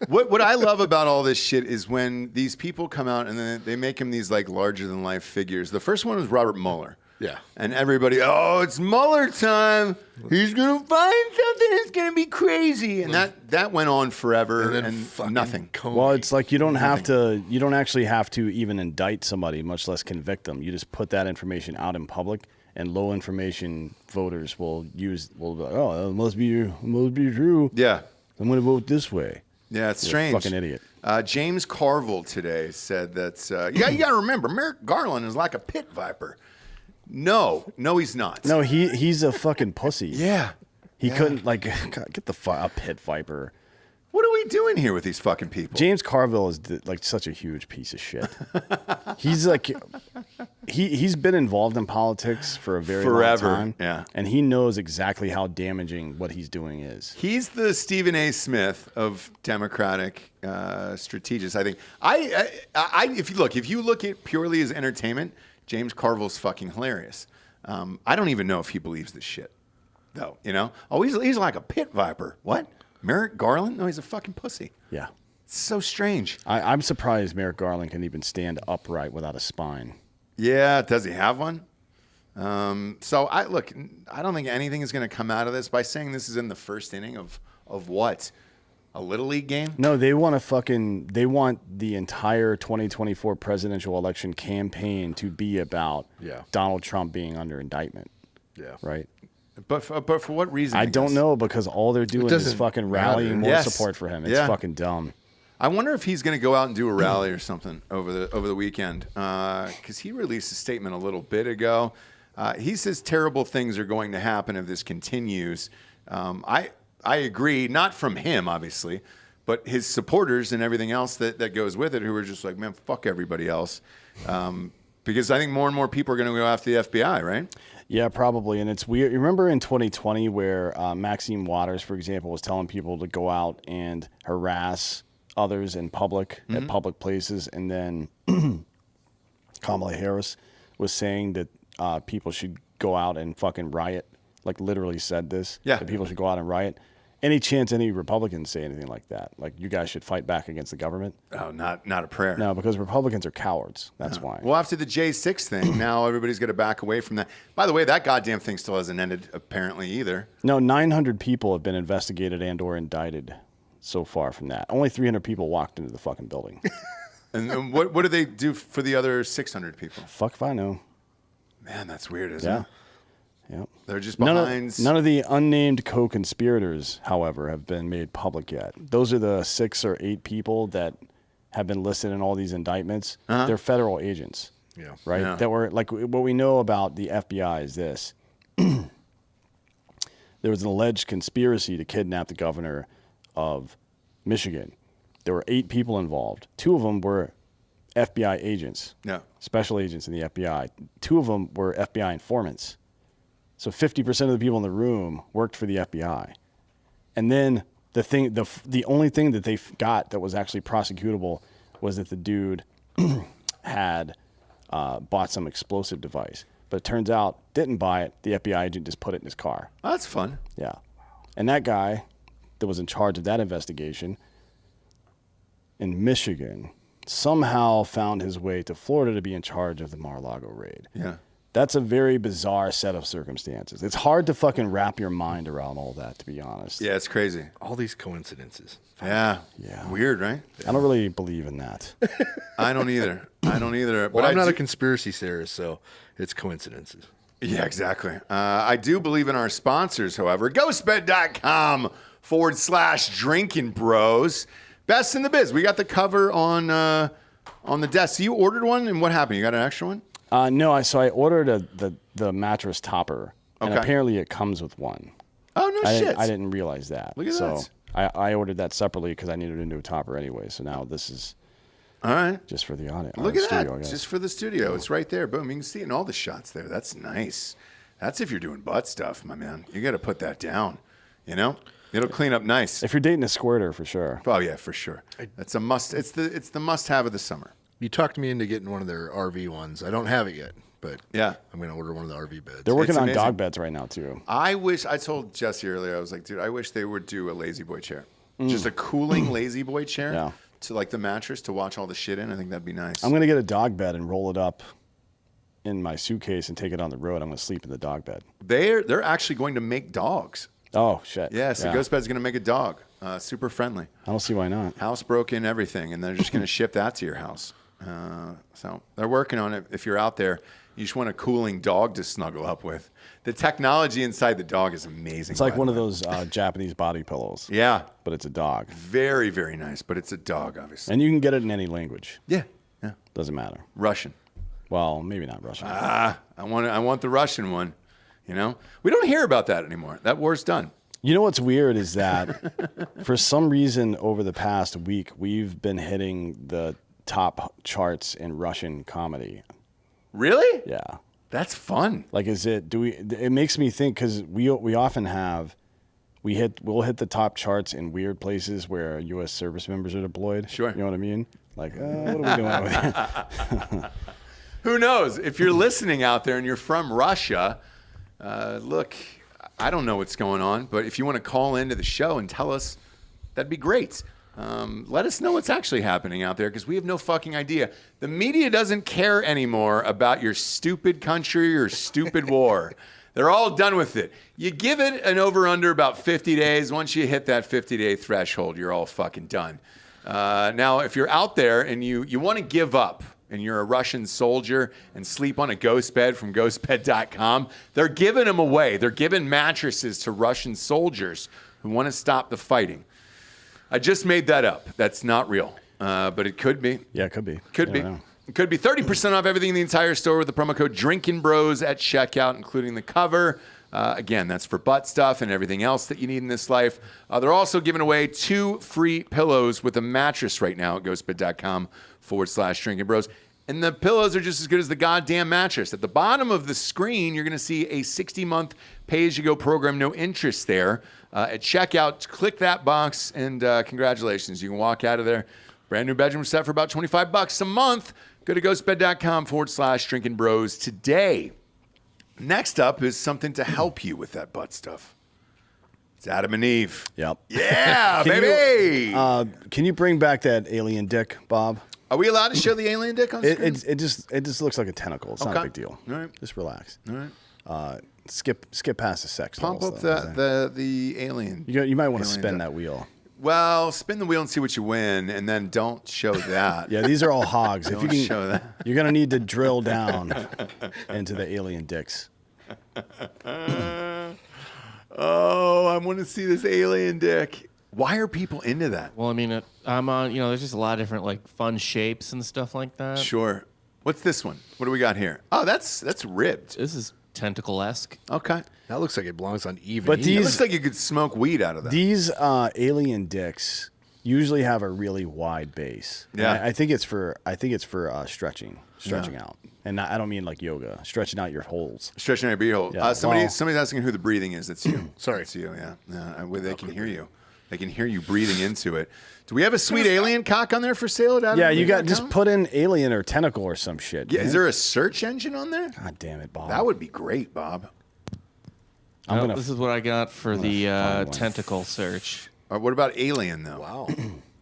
What I love about all this shit is when these people come out and then they make him these like larger than life figures. The first one was Robert Mueller. Yeah. And everybody, oh, it's Mueller time. He's going to find something that's going to be crazy. And that went on forever then and fucking nothing. Comey. Well, it's like you don't actually have to even indict somebody, much less convict them. You just put that information out in public, and low information voters will be like, oh, it must be true. Yeah. I'm going to vote this way. Yeah, it's You're strange. a fucking idiot. James Carville today said that, you got to remember, Merrick Garland is like a pit viper. No, he's not. No, he's a fucking pussy. Yeah. He couldn't, like, get a pit viper. What are we doing here with these fucking people? James Carville is like such a huge piece of shit. He's like, he's been involved in politics for a very long time. Yeah. And he knows exactly how damaging what he's doing is. He's the Stephen A. Smith of Democratic strategists. I think. If you look at purely as entertainment, James Carville's fucking hilarious. I don't even know if he believes this shit, though. You know? Oh, he's like a pit viper. What? Merrick Garland? No, he's a fucking pussy. Yeah. It's so strange. I'm surprised Merrick Garland can even stand upright without a spine. Yeah, does he have one? So I don't think anything is going to come out of this by saying this is in the first inning of what? A Little League game? No, they want the entire 2024 presidential election campaign to be about Donald Trump being under indictment. Yeah. Right? But for what reason? I don't know, because all they're doing is doesn't fucking rallying more Yes. support for him. It's Yeah. fuking dumb. I wonder if he's going to go out and do a rally or something over the weekend, because he released a statement a little bit ago. He says terrible things are going to happen if this continues. I agree, not from him, obviously, but his supporters and everything else that goes with it, who are just like, man, fuck everybody else. Because I think more and more people are going to go after the FBI, right? Yeah, probably. And it's weird. You remember in 2020 where Maxine Waters, for example, was telling people to go out and harass others in public, at public places, and then Kamala Harris was saying that people should go out and fucking riot, like literally said this, Yeah. that people should go out and riot. Any chance any Republicans say anything like that? Like, you guys should fight back against the government? Oh, not a prayer. No, because Republicans are cowards. That's why. Well, after the J6 thing, now everybody's going to back away from that. By the way, that goddamn thing still hasn't ended, apparently, either. No, 900 people have been investigated and or indicted so far from that. Only 300 people walked into the fucking building. And what do they do for the other 600 people? Fuck if I know. Man, that's weird, isn't Yeah. it? Yep. They're just None behind. of the unnamed co-conspirators, however, have been made public yet. Those are the 6 or 8 people that have been listed in all these indictments. They're federal agents. Yeah. Right? Yeah. That were like, what we know about the FBI is this. There was an alleged conspiracy to kidnap the governor of Michigan. There were 8 people involved. 2 of them were FBI agents. Yeah. Special agents in the FBI. 2 of them were FBI informants. So 50% of the people in the room worked for the FBI. And then the only thing that they got that was actually prosecutable was that the dude had bought some explosive device. But it turns out, didn't buy it. The FBI agent just put it in his car. Oh, that's fun. Yeah. And that guy that was in charge of that investigation in Michigan somehow found his way to Florida to be in charge of the Mar-a-Lago raid. Yeah. That's a very bizarre set of circumstances. It's hard to fucking wrap your mind around all that, to be honest. Yeah, it's crazy. All these coincidences. Yeah. Yeah. Weird, right? I don't really believe in that. I don't either. But Well, I'm not do- a conspiracy theorist, so it's coincidences. Yeah, exactly. I do believe in our sponsors, however. GhostBed.com/Drinkin Bros. Best in the biz. We got the cover on the desk. So you ordered one, and what happened? You got an extra one? No, I ordered the mattress topper, and Okay. apparently it comes with one. Oh, no shit. I didn't realize that. Look at so that. I ordered that separately because I needed a new topper anyway. So now this is All right. just for the audio. Look at studio, I that. guess. Just for the studio. It's right there. Boom. You can see it in all the shots there. That's nice. That's if you're doing butt stuff, my man. You got to put that down. You know? It'll clean up nice. If you're dating a squirter, for sure. Oh, yeah, for sure. It's a must. It's the must-have of the summer. You talked me into getting one of their RV ones. I don't have it yet, but Yeah. I'm going to order one of the RV beds. They're working It's on amazing. dog beds right now too. I told Jesse earlier, I was like, dude, I wish they would do a lazy boy chair. Just a cooling lazy boy chair Yeah. to like the mattress to watch all the shit in. I think that'd be nice. I'm gonna get a dog bed and roll it up in my suitcase and take it on the road. I'm gonna sleep in the dog bed. They're actually going to make dogs. Oh shit! Yeah, so Ghostbed's going to make a dog. Super friendly. I don't see why not. Housebroken, everything. And they're just going to ship that to your house. So they're working on it. If you're out there, you just want a cooling dog to snuggle up with. The technology inside the dog is amazing. It's like by one the of way. those Japanese body pillows. Yeah. But it's a dog, Very, very nice. But it's a dog, obviously. and you can get it in any language. Yeah. Yeah. Doesn't matter. Russian. Well, maybe not Russian. I want the Russian one. You know? We don't hear about that anymore. That war's done. You know what's weird is that for some reason over the past week we've been hitting the top charts in Russian comedy. Really? Yeah. That's fun. Like, it makes me think, because we often have, we'll hit the top charts in weird places where U.S. service members are deployed. Sure. You know what I mean? Like, what are we doing over here? Who knows? If you're listening out there and you're from Russia, look, I don't know what's going on, but if you want to call into the show and tell us, that'd be great. Let us know what's actually happening out there, because we have no fucking idea. The media doesn't care anymore about your stupid country or stupid war. They're all done with it. You give it an over-under about 50 days. Once you hit that 50-day threshold, you're all fucking done. Now, if you're out there and you want to give up, and you're a Russian soldier and sleep on a ghost bed from ghostbed.com, they're giving them away. They're giving mattresses to Russian soldiers who want to stop the fighting. I just made that up. That's not real, but it could be. Yeah, it could be. Could You be. never know. It could be 30% off everything in the entire store with the promo code Drinkin Bros at checkout, including the cover. Again, that's for butt stuff and everything else that you need in this life. They're also giving away 2 free pillows with a mattress right now at ghostbed.com/Drinkin Bros. And the pillows are just as good as the goddamn mattress. At the bottom of the screen, you're going to see a 60-month pay-as-you-go program, no interest there. At checkout, click that box, and congratulations. You can walk out of there. Brand new bedroom set for about $25 a month. Go to ghostbed.com/Drinkin Bros today. Next up is something to help you with that butt stuff. It's Adam and Eve. Yep. Yeah, Can baby. Can you bring back that alien dick, Bob? Are we allowed to show the alien dick on screen? It just looks like a tentacle. It's not a Okay. big deal. All right. Just relax. All right. Skip past the sex. Pump levels, up though. the alien. You might want to alien spin dick. that wheel. Well, spin the wheel and see what you win, and then don't show that. Yeah, these are all hogs. If you Don't can, show that. you're gonna need to drill down into the alien dicks. Oh, I want to see this alien dick. Why are people into that? Well, I mean, I'm on. There's just a lot of different like fun shapes and stuff like that. Sure. What's this one? What do we got here? Oh, that's ribbed. This is tentacle-esque. Okay. That looks like it belongs on Eve. But and It Eve. looks like you could smoke weed out of that. These alien dicks usually have a really wide base. And Yeah. I think it's for stretching out, and I don't mean like yoga, stretching out your holes. Stretching out your beehole. Yeah. Somebody's asking who the breathing is. That's you. Sorry. It's you, yeah. Where they can hear you. They can hear you breathing into it. Do we have a sweet alien cock on there for sale at Yeah, you got just AdamandEve.com? put in alien or tentacle or some shit. Yeah, man. is there a search engine on there? God damn it, Bob. That would be great, Bob. I'm No, gonna. this is what I got for the find one. tentacle search. What about alien though? Wow.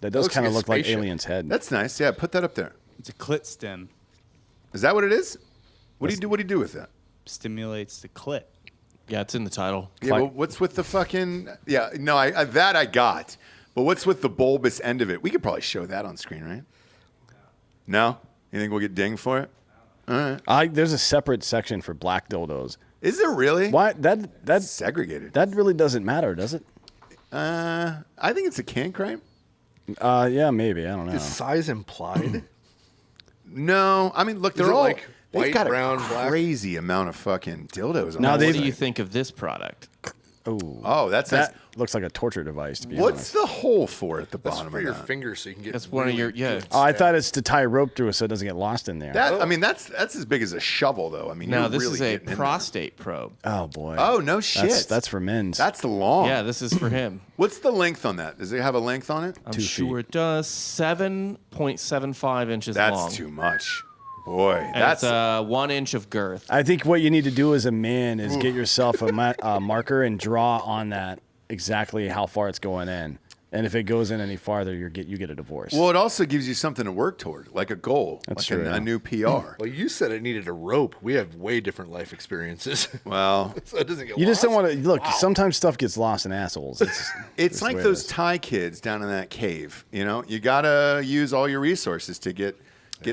that does looks kind like of a look like spaceship. alien's head. That's nice. Yeah, put that up there. It's a clit stim. Is that what it is? What do you do? What do you do with that? Stimulates the clit. Yeah, it's in the title. Yeah, but what's with the fucking? Yeah, no, I that I got. But what's with the bulbous end of it? We could probably show that on screen, right? No? You think we'll get dinged for it? All right. There's a separate section for black dildos. Is there really? Why that Segregated. that really doesn't matter, does it? I think it's a kink, right? Yeah, maybe. I don't know. Is size implied? No, I mean, look, Is they're it all like they've white, got a brown, black? crazy amount of fucking dildos. On Now their What do website. you think of this product? Ooh, Oh, that's nice. that looks like a torture device. To be What's honest. the hole for at the That's bottom for of your that? fingers so you can get. That's one of your Oh, I thought it's to tie a rope through it so it doesn't get lost in there. That I mean, that's as big as a shovel, though. I mean, Now you're this really is a getting in there. prostate probe. Oh boy. Oh no shit. That's for men's. That's the long. Yeah, this is for him. What's the length on that? Does it have a length on it? I'm 2 sure feet. it does. 7.75 inches That's long. too much. Boy, And that's it's 1 inch of girth. I think what you need to do as a man is get yourself a marker and draw on that exactly how far it's going in. And if it goes in any farther, you get a divorce. well. It also gives you something to work toward, like a goal, That's like true, a yeah. new PR. Well, you said it needed a rope. We have way different life experiences. Well, So it doesn't get you just don't lost. want to look. Sometimes stuff gets lost in assholes. it's the like way it those is. Thai kids down in that cave. You know, you gotta use all your resources to get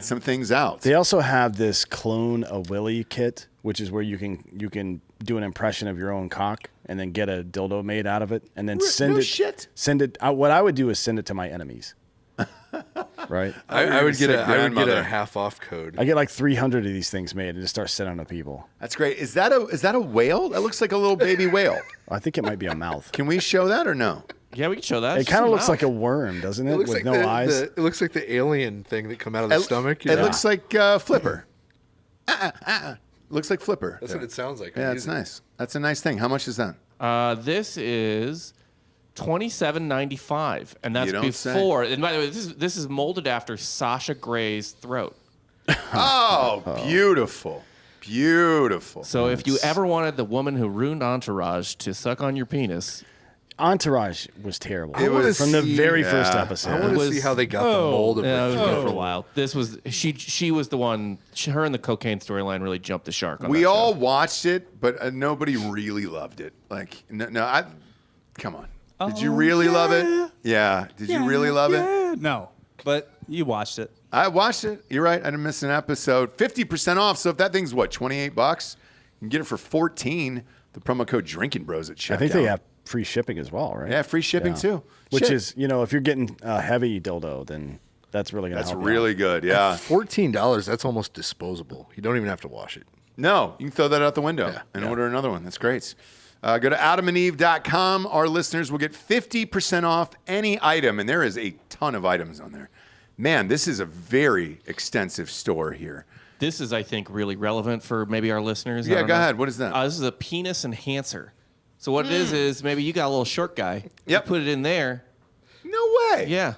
some things out. They also have this clone a Willy kit, which is where you can do an impression of your own cock and then get a dildo made out of it and then send no it. shit. Send it. What I would do is send it to my enemies. Right. I would get Say grandmother. a half off code. I get like 300 of these things made and just start sending them to people. That's great. Is that a whale? That looks like a little baby whale. I think it might be a mouth. Can we show that or no? Yeah, we can show that. It It's kind of just looks mouth. like a worm, doesn't it? It looks With like no eyes. it looks like the alien thing that come out of the stomach. you It know? looks like Flipper. Looks like Flipper. That's what it sounds like. Yeah, it's nice. That's a nice thing. How much is that? This is $27.95, and that's You don't say. before. And by the way, this is molded after Sasha Grey's throat. Oh, beautiful. Beautiful. So if you ever wanted the woman who ruined Entourage to suck on your penis, Entourage was terrible. It was- from the very first yeah. episode. I want to was- see how they got the mold of yeah, it was it. good for a while. This was she was the one. Her and the cocaine storyline really jumped the shark. On We that all show. watched it, but nobody really loved it. Like, no, come on. Did you really love it? Yeah. Did you really love it? No, but you watched it. I watched it. You're right. I didn't miss an episode. 50% off. So if that thing's what, $28, you can get it for $14. The promo code Drinkin Bros at checkout. I think they have free shipping as well, right? Yeah, free shipping too. Which Shit. is, if you're getting a heavy dildo, then that's really going to That's help. really good. Yeah. $14. That's almost disposable. You don't even have to wash it. No, you can throw that out the window and Yeah. order another one. That's great. Go to adamandeve.com. Our listeners will get 50% off any item, and there is a ton of items on there. Man, this is a very extensive store here. This is, I think, really relevant for maybe our listeners. I Yeah, don't go know. ahead. What is that? This is a penis enhancer. So what it is maybe you got a little short guy. Yep. You put it in there. No way. Yeah.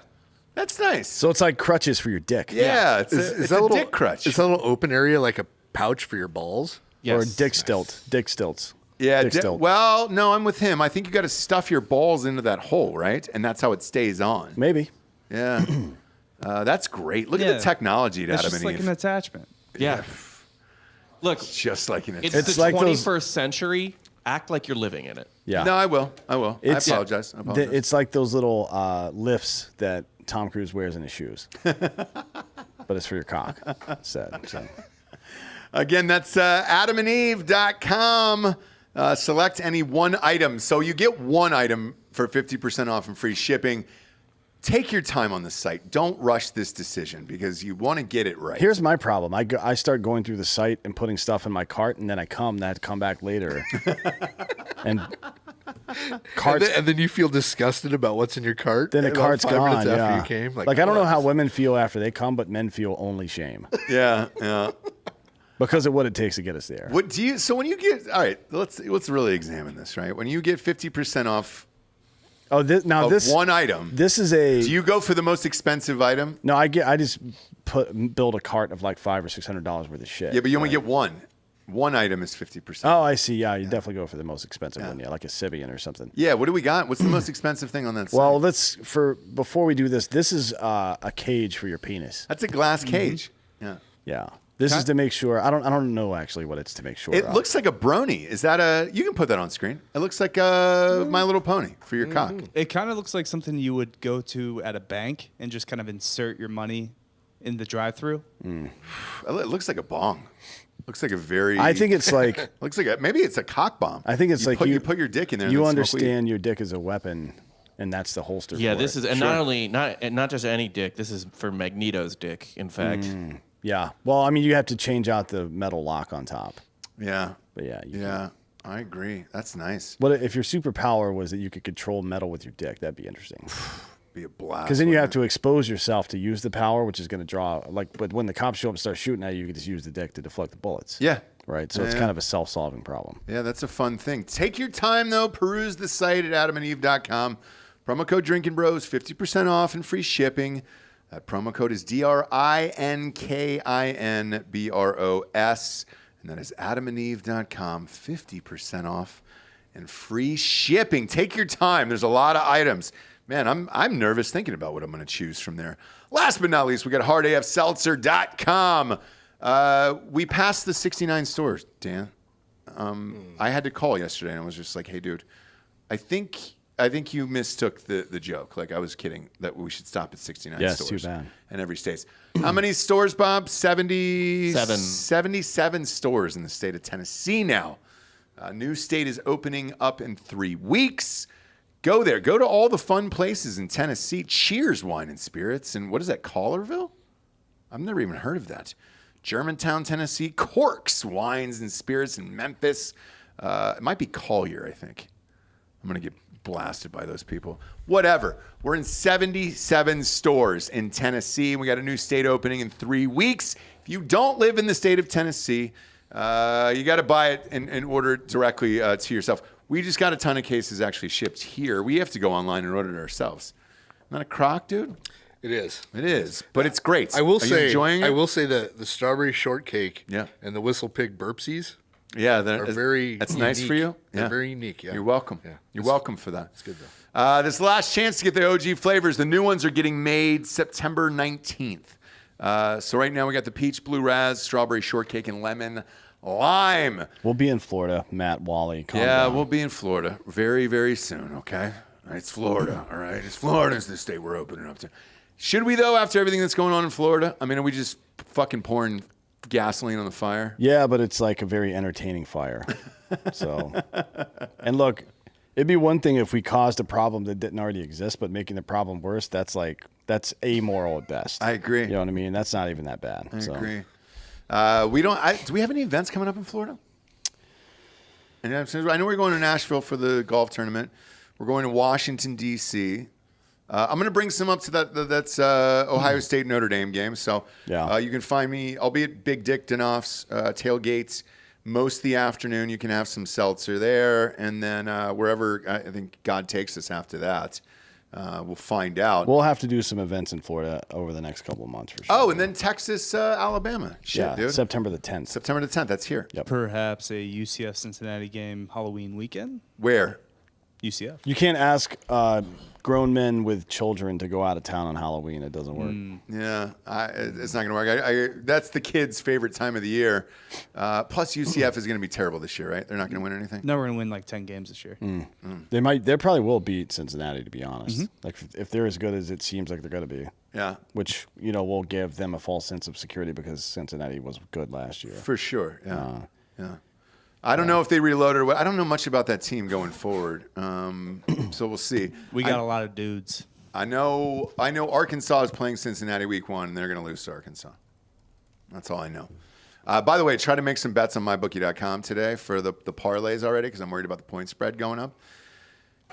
That's nice. So it's like crutches for your dick. Yeah, it's a dick crutch. Is that a little open area like a pouch for your balls? Yes. Or dick stilt. Dick stilts. Yeah. Dick still. Well, no, I'm with him. I think you got to stuff your balls into that hole, right? And that's how it stays on. Maybe. Yeah. That's great. Look at Yeah. the technology at It's Adam just and like Eve. an attachment. Yeah. Look, Just like an it's It's the like those- 21st century. Act like you're living in it. Yeah. No, I will. I It's- apologize. I apologize. It's like those little lifts that Tom Cruise wears in his shoes. But it's for your cock. Said. So. Again, that's adamandeve.com. Select any one item. So you get one item for 50% off and free shipping. Take your time on the site. Don't rush this decision because you want to get it right. Here's my problem. I start going through the site and putting stuff in my cart, and then I come back later. and carts. And then you feel disgusted about what's in your cart. Then the about cart's 5 gone. minutes Yeah. after you came. Like I don't know how women feel after they come, but men feel only shame Yeah. because of what it takes to get us there. What do you? So when you get, all right, let's really examine this. Right, when you get 50% off Oh, this one item, This is a. do you go for the most expensive item? No, I just build a cart of like $500 or $600 worth of shit. Yeah, but you only get one. One item is 50%. Oh, I see. Yeah, you definitely go for the most expensive one. Yeah, like a Sibian or something. Yeah. What do we got? What's the most expensive thing on that site? Well, before we do this. This is a cage for your penis. That's a glass cage. Yeah. Yeah, this is to make sure. I don't know actually what it's to make sure. It of. looks like a brony. Is that a? You can put that on screen. It looks like a My Little Pony for your cock. It kind of looks like something you would go to at a bank and just kind of insert your money in the drive-through. It looks like a bong. Looks like a very. I think it's like. Looks like maybe it's a cock bomb. I think it's like you put your dick in there. You and then smoke weed. understand your dick is a weapon, and that's the holster. Yeah, for this it. is, and not only not just any dick. This is for Magneto's dick. In fact, Yeah. Well, I mean, you have to change out the metal lock on top. Yeah. But yeah. Yeah. I agree. That's nice. But if your superpower was that you could control metal with your dick, that'd be interesting. Be a blast. Because then you have wouldn't to expose yourself to use the power, which is going to draw But when the cops show up and start shooting at you, you can just use the dick to deflect the bullets. it? Yeah. Right. So it's Yeah. kind of a self-solving problem. Yeah, that's a fun thing. Take your time though. Peruse the site at adamandeve.com. Promo code Drinkin' Bros, 50% off and free shipping. That promo code is DRINKINBROS. And that is adamandeve.com, 50% off and free shipping. Take your time. There's a lot of items. Man, I'm nervous thinking about what I'm going to choose from there. Last but not least, we got hardafseltzer.com. We passed the 69 stores, Dan. I had to call yesterday and I was just like, hey, dude, I think you mistook the joke. Like I was kidding that we should stop at 69 Yeah, stores. it's too bad. In every state. How many stores, Bob? 77. 77 stores in the state of Tennessee now. A new state is opening up in 3 weeks. Go there. Go to all the fun places in Tennessee. Cheers Wine and Spirits. And what is that, Collarville? I've never even heard of that. Germantown, Tennessee. Corks Wines and Spirits in Memphis. It might be Collier, I think. I'm going to get blasted by those people. Whatever. We're in 77 stores in Tennessee. We got a new state opening in 3 weeks. If you don't live in the state of Tennessee, you got to buy it and order it directly to yourself. We just got a ton of cases actually shipped here. We have to go online and order it ourselves. Not a crock, dude? It is. It is, but it's great. I will Are you say. enjoying it? I will say that the strawberry shortcake. Yeah. And the whistle pig burpsies Yeah, are very. That's nice for you. They're very unique. Yeah. You're welcome. Yeah. You're welcome for that. It's good though. This last chance to get the OG flavors. The new ones are getting made September 19th. So right now we got the peach, blue raz, strawberry shortcake, and lemon lime. We'll be in Florida, Matt, Wally. Calm Yeah, down. we'll be in Florida very, very soon, okay? All right, it's Florida, all right? It's Florida's the state we're opening up to. Should we, though, after everything that's going on in Florida? I mean, are we just fucking pouring gasoline on the fire? Yeah, but it's like a very entertaining fire. So, and look, it'd be one thing if we caused a problem that didn't already exist, but making the problem worse, that's amoral at best. I agree. You know what I mean? That's not even that bad. I agree. Do we have any events coming up in Florida? And I know we're going to Nashville for the golf tournament. We're going to Washington, D.C. I'm going to bring some up to that's Ohio State Notre Dame game. So Yeah. you can find me. I'll be at Big Dick Danoff's tailgates most of the afternoon. You can have some seltzer there. And then wherever I think God takes us after that. We'll find out. We'll have to do some events in Florida over the next couple of months for sure. Oh, and then Texas, Alabama. Shit, yeah, dude. September the 10th. September the 10th. That's here. Yep. Perhaps a UCF Cincinnati game Halloween weekend. Where? UCF. You can't ask grown men with children to go out of town on Halloween. It doesn't work. Yeah, it's not going to work. That's the kids' favorite time of the year. Plus, UCF is going to be terrible this year, right? They're not going to win anything. No, we're gonna win like 10 games this year. They probably will beat Cincinnati, to be honest. Like if they're as good as it seems like they're going to be. Yeah, Which, will give them a false sense of security because Cincinnati was good last year. for sure. Yeah, yeah. I don't know if they reloaded or what. I don't know much about that team going forward. So we'll see. We got a lot of dudes. I know Arkansas is playing Cincinnati week 1, and they're going to lose to Arkansas. That's all I know. By the way, try to make some bets on mybookie.com today for the parlays already because I'm worried about the point spread going up.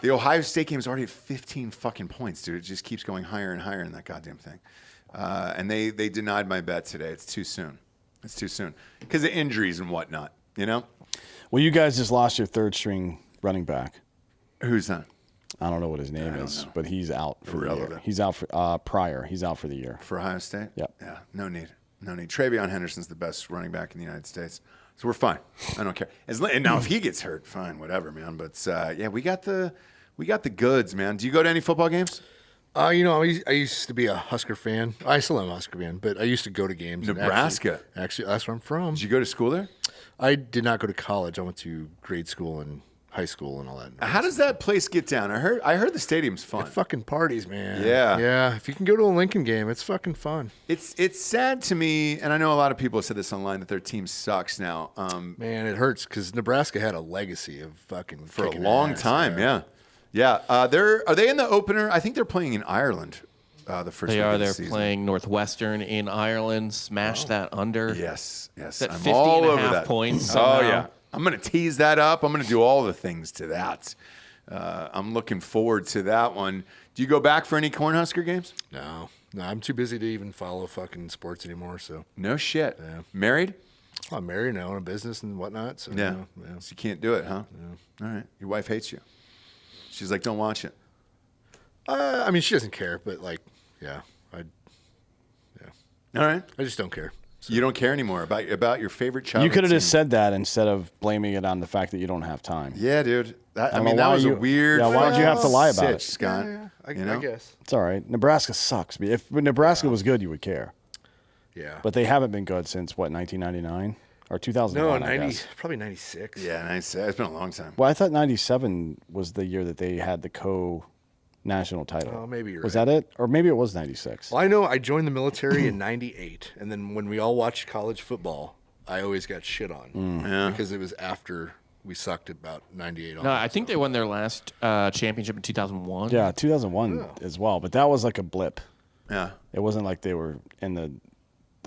The Ohio State game is already at 15 fucking points, dude. It just keeps going higher and higher in that goddamn thing. And they denied my bet today. It's too soon. It's too soon because of injuries and whatnot, Well, you guys just lost your third string running back. Who's that? I don't know what his name is, but he's out for the year. Irrelevant. He's out for Pryor. He's out for the year. For Ohio State? Yep. Yeah, no need. Travion Henderson's the best running back in the United States. So we're fine. I don't care. And now if he gets hurt, fine, whatever, man. But yeah, we got the goods, man. Do you go to any football games? I used to be a Husker fan. I still am a Husker fan, but I used to go to games. in Nebraska. Actually, that's where I'm from. Did you go to school there? I did not go to college. I went to grade school and high school and all that. How does that place get down? I heard the stadium's fun. It fucking parties, man. Yeah. Yeah. If you can go to a Lincoln game, it's fucking fun. It's sad to me, and I know a lot of people have said this online that their team sucks now. Man, it hurts because Nebraska had a legacy of fucking For a kicking long ass, time, yeah. Are they in the opener? I think they're playing in Ireland. The first They week are. of the They're season. playing Northwestern in Ireland. Smash that under. Yes. At I'm 50 all and a over half that. points Oh somehow. yeah. I'm gonna tease that up. I'm gonna do all the things to that. I'm looking forward to that one. Do you go back for any Cornhusker games? No, I'm too busy to even follow fucking sports anymore. So No shit. Yeah. Married? I'm married now, own a business and whatnot. So Yeah. no, yeah. So you can't do it, huh? Yeah. All right. Your wife hates you. She's like, don't watch it. I mean, she doesn't care, but like, yeah, All right. I just don't care. You don't care anymore about your favorite child. You could have just said that instead of blaming it on the fact that you don't have time. Yeah, dude. I don't mean, know that why was a you- weird. Yeah, why'd you have to lie about it? sitch, Scott? I You know? guess. It's all right. Nebraska sucks. If Nebraska was good, you would care. Yeah. But they haven't been good since, 1999? Or 2001, no, I guess. probably 96. Yeah, nice. It's been a long time. Well, I thought 97 was the year that they had the co-national title. Oh, maybe you're Was right. that it? Or maybe it was 96. Well, I know I joined the military in 98, and then when we all watched college football, I always got shit on Yeah. because it was after we sucked about 98 on. No, I think they won their last championship in 2001. Yeah, 2001 as well. But that was like a blip. Yeah. It wasn't like they were in the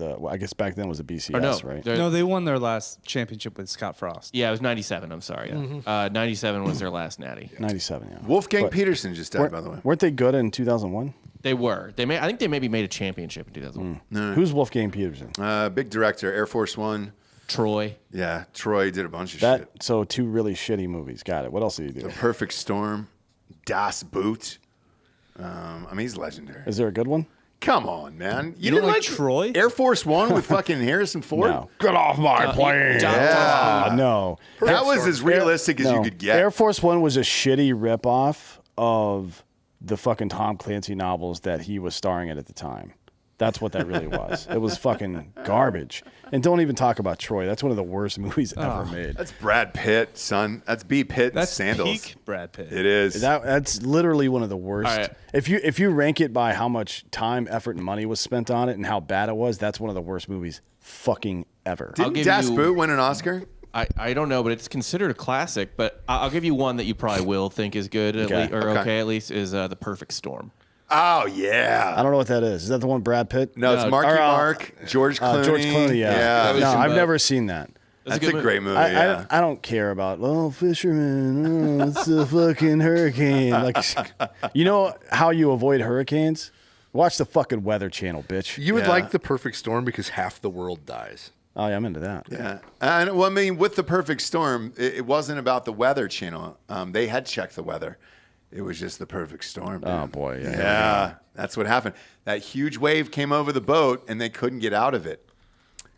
well, I guess back then it was a BCS, Or no, right? No, they won their last championship with Scott Frost. Yeah, it was 97. I'm sorry. 97 was their last natty. 97, yeah. Wolfgang But Peterson just died, by the way. Weren't they good in 2001? They were. I think they maybe made a championship in 2001. Who's Wolfgang Peterson? Big director, Air Force One. Troy. Yeah, Troy did a bunch of shit. So 2 really shitty movies. Got it. What else did he do? The Perfect Storm, Das Boot. I mean, he's legendary. Is there a good one? Come on, man. You don't didn't like Troy? Air Force One with fucking Harrison Ford? No. Get off my plane. Yeah. No. That was as realistic as you No. could get. Air Force One was a shitty ripoff of the fucking Tom Clancy novels that he was starring in at the time. That's what that really was. It was fucking garbage. And don't even talk about Troy. That's one of the worst movies ever made. That's Brad Pitt, son. That's B. Pitt That's and Sandals. peak Brad Pitt. It is. That's literally one of the worst. All right. If you rank it by how much time, effort, and money was spent on it and how bad it was, that's one of the worst movies fucking ever. I'll Didn't give Das you- Boot win an Oscar? I don't know, but it's considered a classic. But I'll give you one that you probably will think is good, Okay. okay at least, is The Perfect Storm. Oh, yeah. I don't know what that is. Is that the one Brad Pitt? No, it's No, Marky or, Mark, George Clooney. George Clooney, yeah. Yeah. No, Fishing I've boat. never seen that. That's good a great movie, I, yeah. I don't care about fisherman. It's a fucking hurricane. Like, you know how you avoid hurricanes? Watch the fucking Weather Channel, bitch. You would Yeah. like the perfect storm because half the world dies. Oh yeah, I'm into that. Yeah. And well, I mean, with The Perfect Storm, it wasn't about the Weather Channel. They had checked the weather. It was just the perfect storm. Oh, dude. boy. Yeah. Yeah, that's what happened. That huge wave came over the boat, and they couldn't get out of it.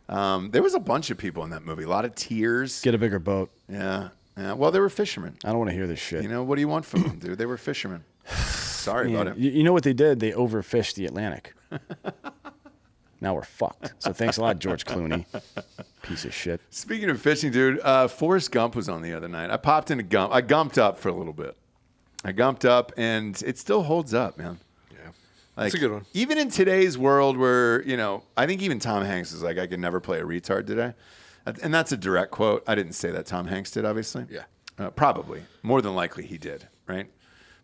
There was a bunch of people in that movie. A lot of tears. Get a bigger boat. Yeah. Well, they were fishermen. I don't want to hear this shit. You know, what do you want from them, dude? They were fishermen. Sorry Man, about it. you know what they did? They overfished the Atlantic. Now we're fucked. So thanks a lot, George Clooney. Piece of shit. Speaking of fishing, dude, Forrest Gump was on the other night. I popped into Gump. I gumped up for a little bit. I gumped up, and it still holds up, man. Yeah. Like, It's a good one. Even in today's world where, you know, I think even Tom Hanks is like, I could never play a retard today. And that's a direct quote. I didn't say that. Tom Hanks did, obviously. Yeah. Probably. More than likely he did, right?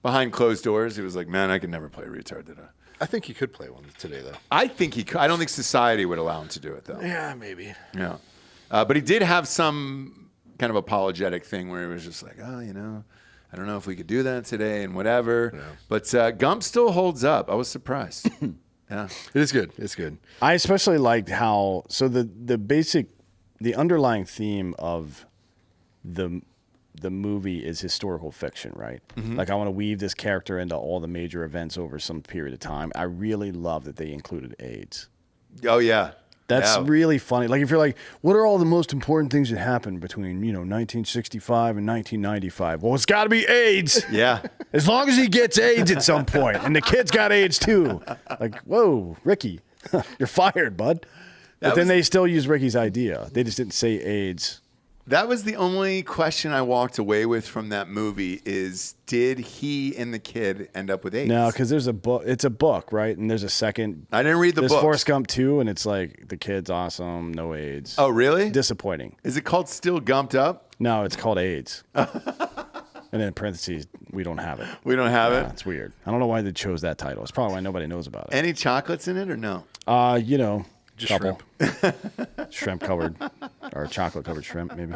Behind closed doors, he was like, man, I could never play a retard today. I think he could play one today, though. I think he could. I don't think society would allow him to do it, though. Yeah, maybe. Yeah. But he did have some kind of apologetic thing where he was just like, oh, you know, I don't know if we could do that today and whatever. Yeah. But Gump still holds up. I was surprised. Yeah. It is good. It's good. I especially liked how the underlying theme of the movie is historical fiction, right? Like I want to weave this character into all the major events over some period of time. I really love that they included AIDS. Oh, yeah. That's Yeah. really funny. Like if you're like, what are all the most important things that happened between 1965 and 1995? Well, it's got to be AIDS. Yeah. As long as he gets AIDS at some point, and the kid's got AIDS too. Like, whoa, Ricky, you're fired, bud. But then they still use Ricky's idea. They just didn't say AIDS. That was the only question I walked away with from that movie is, did he and the kid end up with AIDS? No, because there's a book. It's a book, right? And there's a second. I didn't read the There's book. Forrest Gump 2, and it's like the kid's awesome, no AIDS. Oh, really? Disappointing. Is it called Still Gumped Up? No, it's called AIDS. And then in parentheses, we don't have it. We don't have Yeah, it? it's weird. I don't know why they chose that title. It's probably why nobody knows about it. Any chocolates in it or no? Just couple. Shrimp covered or chocolate covered shrimp, maybe.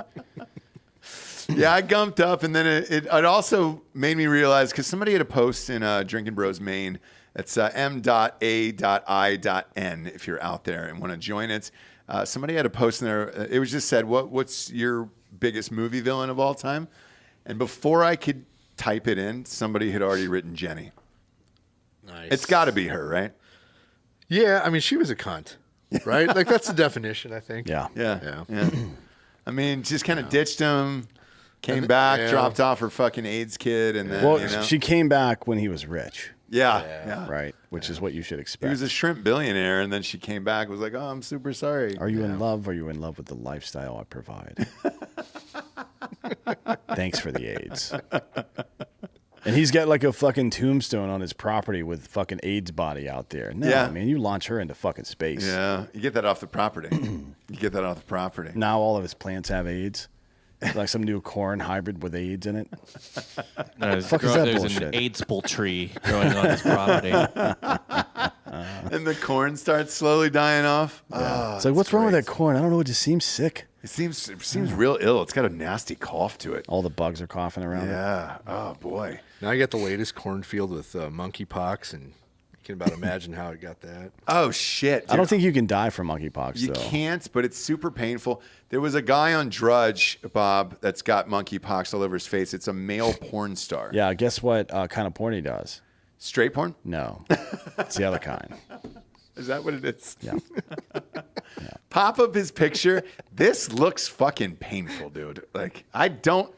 Yeah, I gumped up, and then it also made me realize, because somebody had a post in Drinkin' Bros Maine. It's m.a.i.n. if you're out there and want to join it. Somebody had a post in there. It was just said, what's your biggest movie villain of all time? And before I could type it in, somebody had already written Jenny. Nice. It's got to be her, right? Yeah, I mean, she was a cunt, right? Like, that's the definition, I think. Yeah. Yeah. I mean, just kind of ditched him, came back, yeah. dropped off her fucking AIDS kid, and then, Well, you know. she came back when he was rich, Yeah. right? Which is what you should He expect. was a shrimp billionaire, and then she came back, was like, oh, I'm super sorry. Are you in love? Are you in love with the lifestyle I provide? Thanks for the AIDS. And he's got like a fucking tombstone on his property with fucking AIDS body out there. No, Yeah. man, you launch her into fucking space. Yeah, you get that off the property. Now all of his plants have AIDS. Like some new corn hybrid with AIDS in it. There's fuck is that there's bullshit? an AIDS-bull tree growing on his property. And the corn starts slowly dying off. Oh, It's like, what's wrong with that corn? I don't know. It just seems sick. It seems real ill. It's got a nasty cough to it. All the bugs are coughing around it. Yeah. Oh, boy. Now I got the latest cornfield with monkeypox, and you can about imagine how it got that. Oh, shit. I don't dude. think you can die from monkeypox, You though. can't, but it's super painful. There was a guy on Drudge, Bob, that's got monkeypox all over his face. It's a male porn star. Yeah, guess what kind of porn he does? Straight porn? No. It's the other kind. Is that what it is? Yeah. Pop up his picture. This looks fucking painful, dude. Like, I don't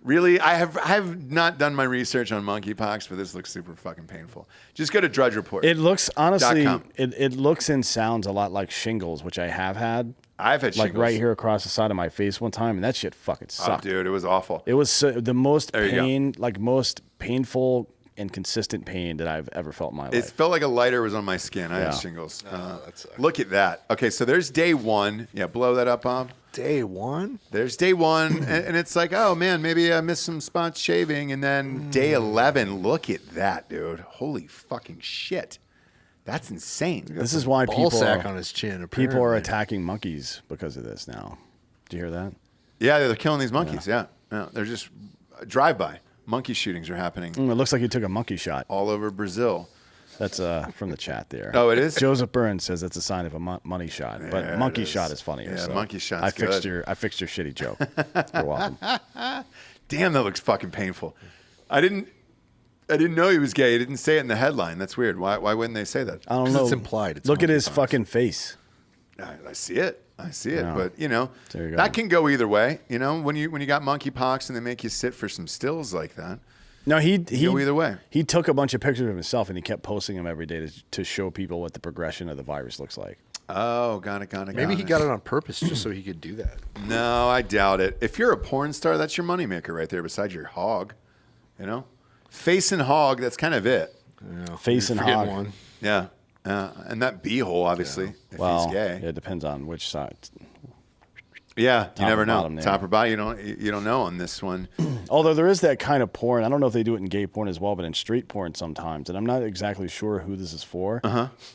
really, I have not done my research on monkeypox, but this looks super fucking painful. Just go to Drudge Report. It looks, honestly, .com. it looks and sounds a lot like shingles, which I have had. I've had Like shingles. right here across the side of my face one time, and that shit fucking Oh, sucked. dude, it was awful. It was the most There you go. pain, like most painful and consistent pain that I've ever felt in my It life. felt like a lighter was on my skin. I had Yeah. shingles. that sucks. Look at that. Okay, so there's day one. Yeah, blow that up, Bob. Day one? There's day one, and it's like, oh man, maybe I missed some spots shaving. And then day 11, look at that, dude. Holy fucking shit. That's insane. This is why Ball people sack are, on his chin. people are apparently. attacking monkeys because of this now. Do you hear that? Yeah, they're killing these monkeys. Yeah. They're just drive-by. Monkey shootings are happening It looks like he took a monkey shot. all over Brazil. That's from the chat there. Oh, it is? Joseph Burns says that's a sign of a money shot, but Yeah, monkey it is. shot is funnier. Yeah, so monkey shot's I fixed good. your shitty joke. You're welcome. Damn, that looks fucking painful. I didn't. I didn't know he was gay. He didn't say it in the headline. That's weird. Why wouldn't they say that? I don't 'Cause know. it's implied. It's Look at his monkeypox. fucking face. I see it. I see it. Yeah. But There you go. that can go either way. When you got monkeypox and they make you sit for some stills like that. No, he go either way. He took a bunch of pictures of himself and he kept posting them every day to show people what the progression of the virus looks like. Oh, got it. Maybe he got it on purpose just so he could do that. No, I doubt it. If you're a porn star, that's your moneymaker right there besides your hog. Face and hog, that's kind of it. Face and Forget hog. one. Yeah. And that beehole, obviously, if Well, he's gay. it depends on which side. Yeah, you never or know. bottom there. Top or bottom, you don't know on this one. Although there is that kind of porn. I don't know if they do it in gay porn as well, but in street porn sometimes. And I'm not exactly sure who this is for.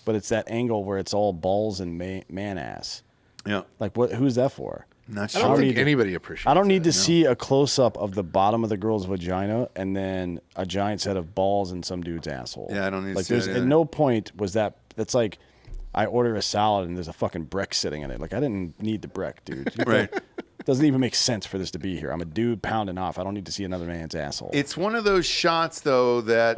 But it's that angle where it's all balls and man ass. Yeah. Like who's that for? Not I sure. don't think need to- anybody appreciates I don't need that. to see a close up of the bottom of the girl's vagina and then a giant set of balls in some dude's asshole. Yeah, I don't need to like see there's that at either. no point was that. That's like I order a salad and there's a fucking brick sitting in it. Like I didn't need the brick, dude. Right. Doesn't even make sense for this to be here. I'm a dude pounding off. I don't need to see another man's asshole. It's one of those shots, though, that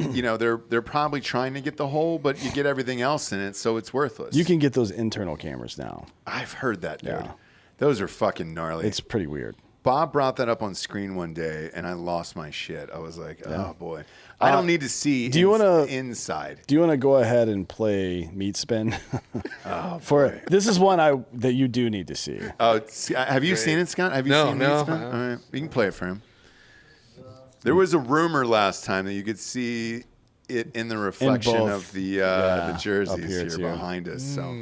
they're probably trying to get the hole, but you get everything else in it, so it's worthless. You can get those internal cameras now. I've heard that, dude. Yeah. Those are fucking gnarly. It's pretty weird. Bob brought that up on screen one day, and I lost my shit. I was like, oh boy, I don't need to see. do you wanna- inside? Do you want to go ahead and play Meat Spin? This is one that you do need to see. Oh, have you seen it, Scott? Have you No, seen no, Meat Spin? All right, you can play it for him. There was a rumor last time that you could see it in the reflection both. of the Yeah, jerseys up here here too. behind us. So,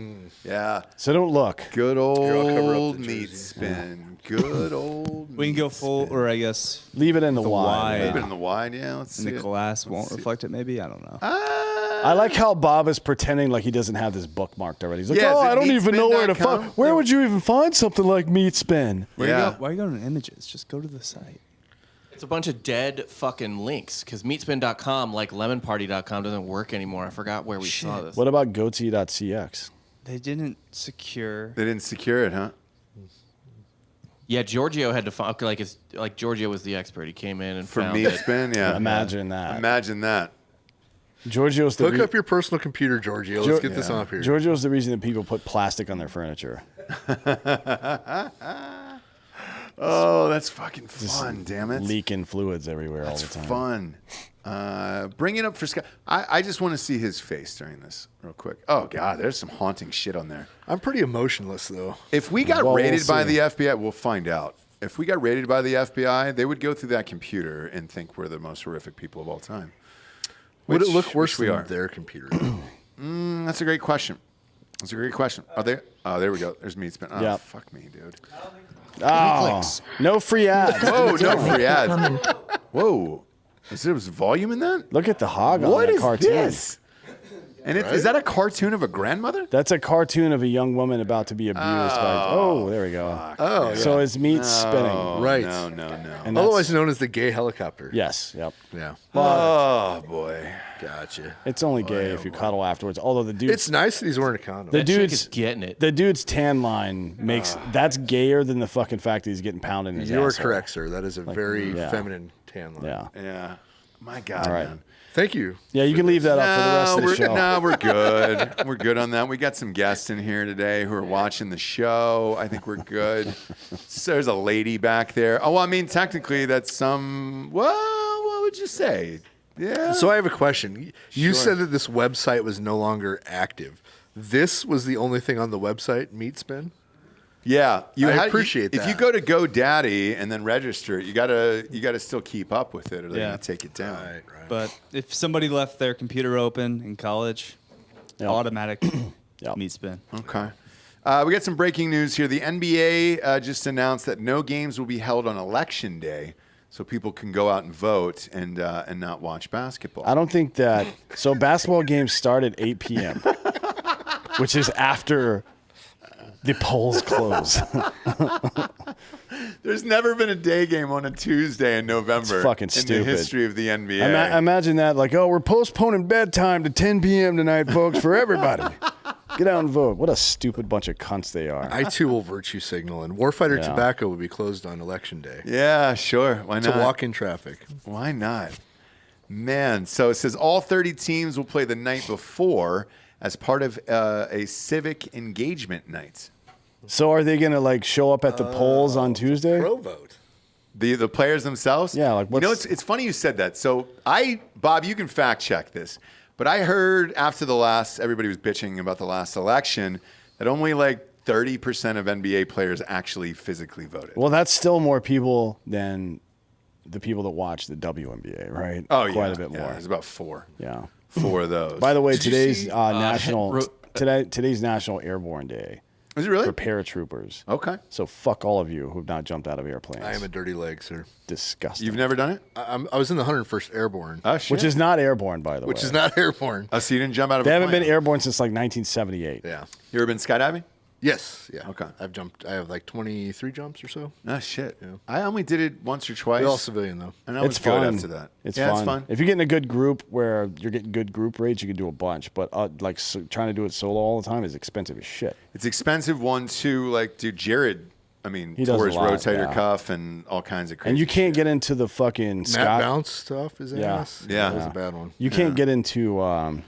yeah, So don't look. good I'll cover up old the Meat jersey. Spin. Good old. We can go Meat full, Spin. or I guess Leave it in the The wide. wide. Leave it in the wide. Yeah, let's and see the it. glass Let's won't see. reflect it. Maybe I don't know. I like how Bob is pretending like he doesn't have this bookmarked already. He's like, Yeah, oh, is it I don't even know where to meatspin.com? find. Where would you even find something like Meat Spin? Yeah. Why are you going to images? Just go to the site. It's a bunch of dead fucking links because meatspin.com, like lemonparty.com, doesn't work anymore. I forgot where we saw this. What about goatee.cx? They didn't secure. They didn't secure it, huh? Yeah, Giorgio had to find. Like Giorgio was the expert. He came in and For found Meat it. Spin, yeah. Imagine that. Imagine that. Giorgio's the Hook up your personal computer, Giorgio. Let's get this on up here. Giorgio's the reason that people put plastic on their furniture. Oh, that's fucking fun, damn it. Leaking fluids everywhere That's all the time. fun. Bring it up for Scott. I just want to see his face during this real quick. Oh, God, there's some haunting shit on there. I'm pretty emotionless, though. If we got Well, we'll raided by see. the FBI, we'll find out. If we got raided by the FBI, they would go through that computer and think we're the most horrific people of all time. Would it Which- look worse which we than are. their computer? That's a great question. That's a great question. Are they? Oh, there we go. There's Meat Spin. Oh, Yeah. fuck me, dude. Oh, clicks. no free ads. Whoa, no free ads. Whoa. There was volume in that? Look at the hog on What that is cartoon. this? And is that a cartoon of a grandmother? That's a cartoon of a young woman about to be abused by. Oh, there we go. Oh, So it's meat spinning. right. No. And that's- Otherwise known as the gay helicopter. Yes. Yep. Yeah. Oh, boy. Gotcha. It's only gay if you cuddle afterwards. Although the dude, It's nice that he's wearing a condom. the That chick dude's is getting it. The dude's tan line makes that's gayer than the fucking fact that he's getting pounded in his You are asshole. correct, sir. That is a very yeah. feminine tan line. Yeah. Yeah. My God, All right. man. Thank you. Yeah, you can leave that up for the rest of the show. No, we're good. We're good on that. We got some guests in here today who are watching the show. I think we're good. So there's a lady back there. Oh, well, I mean, technically, that's some. Well, what would you say? Yeah. So I have a question. You said that this website was no longer active. This was the only thing on the website, Meatspin? Yeah, I appreciate If you that. go to GoDaddy and then register, you gotta still keep up with it, or they're Yeah. gonna take it down. Right. But if somebody left their computer open in college, Yep. automatic Yep. meat spin. Okay. We got some breaking news here. The NBA just announced that no games will be held on Election Day, so people can go out and vote and not watch basketball. I don't think that. So basketball games start at 8 p.m., which is after the polls close. There's never been a day game on a Tuesday in November fucking in stupid. the history of the NBA. Imagine that, like, oh, we're postponing bedtime to 10 p.m. tonight, folks, for everybody. Get out and vote. What a stupid bunch of cunts they are. I too will virtue signal, and Warfighter Yeah. Tobacco will be closed on Election Day Yeah, sure. Why to not? walk in traffic. Why not? Man, so it says all 30 teams will play the night before as part of a civic engagement night. So are they gonna like show up at the polls on Tuesday? Pro vote. The players themselves? Yeah, like it's funny you said that. So Bob, you can fact check this, but I heard after everybody was bitching about the last election that only like 30% of NBA players actually physically voted. Well, that's still more people than the people that watch the WNBA, right? Oh, yeah. Quite a bit more. There's about four. Yeah. Four of those. By the way, Did you today's see, today's National Airborne Day is it really? for paratroopers. Okay. So fuck all of you who've not jumped out of airplanes. I am a dirty leg, sir. Disgusting. You've never done it? I was in the 101st Airborne, Oh, shit. Which is not airborne, by the way. which is not airborne. Oh, so you didn't jump out of They a haven't plane? been airborne since like 1978. Yeah. You ever been skydiving? Yes. Yeah. Okay. I have like 23 jumps or so. Oh, shit. I only did it once or twice. They're all civilian though. And I was It's good fun. after that. It's yeah, fun. It's fun. If you're getting a good group where you're getting good group rates, you can do a bunch. But trying to do it solo all the time is expensive as shit. It's expensive one, too. Like, dude, Jared, He does tore a his lot, rotator yeah. cuff and all kinds of crazy And you can't shit. get into the fucking Matt bounce stuff is Yeah. ass. Yeah. That was a bad one. You can't get into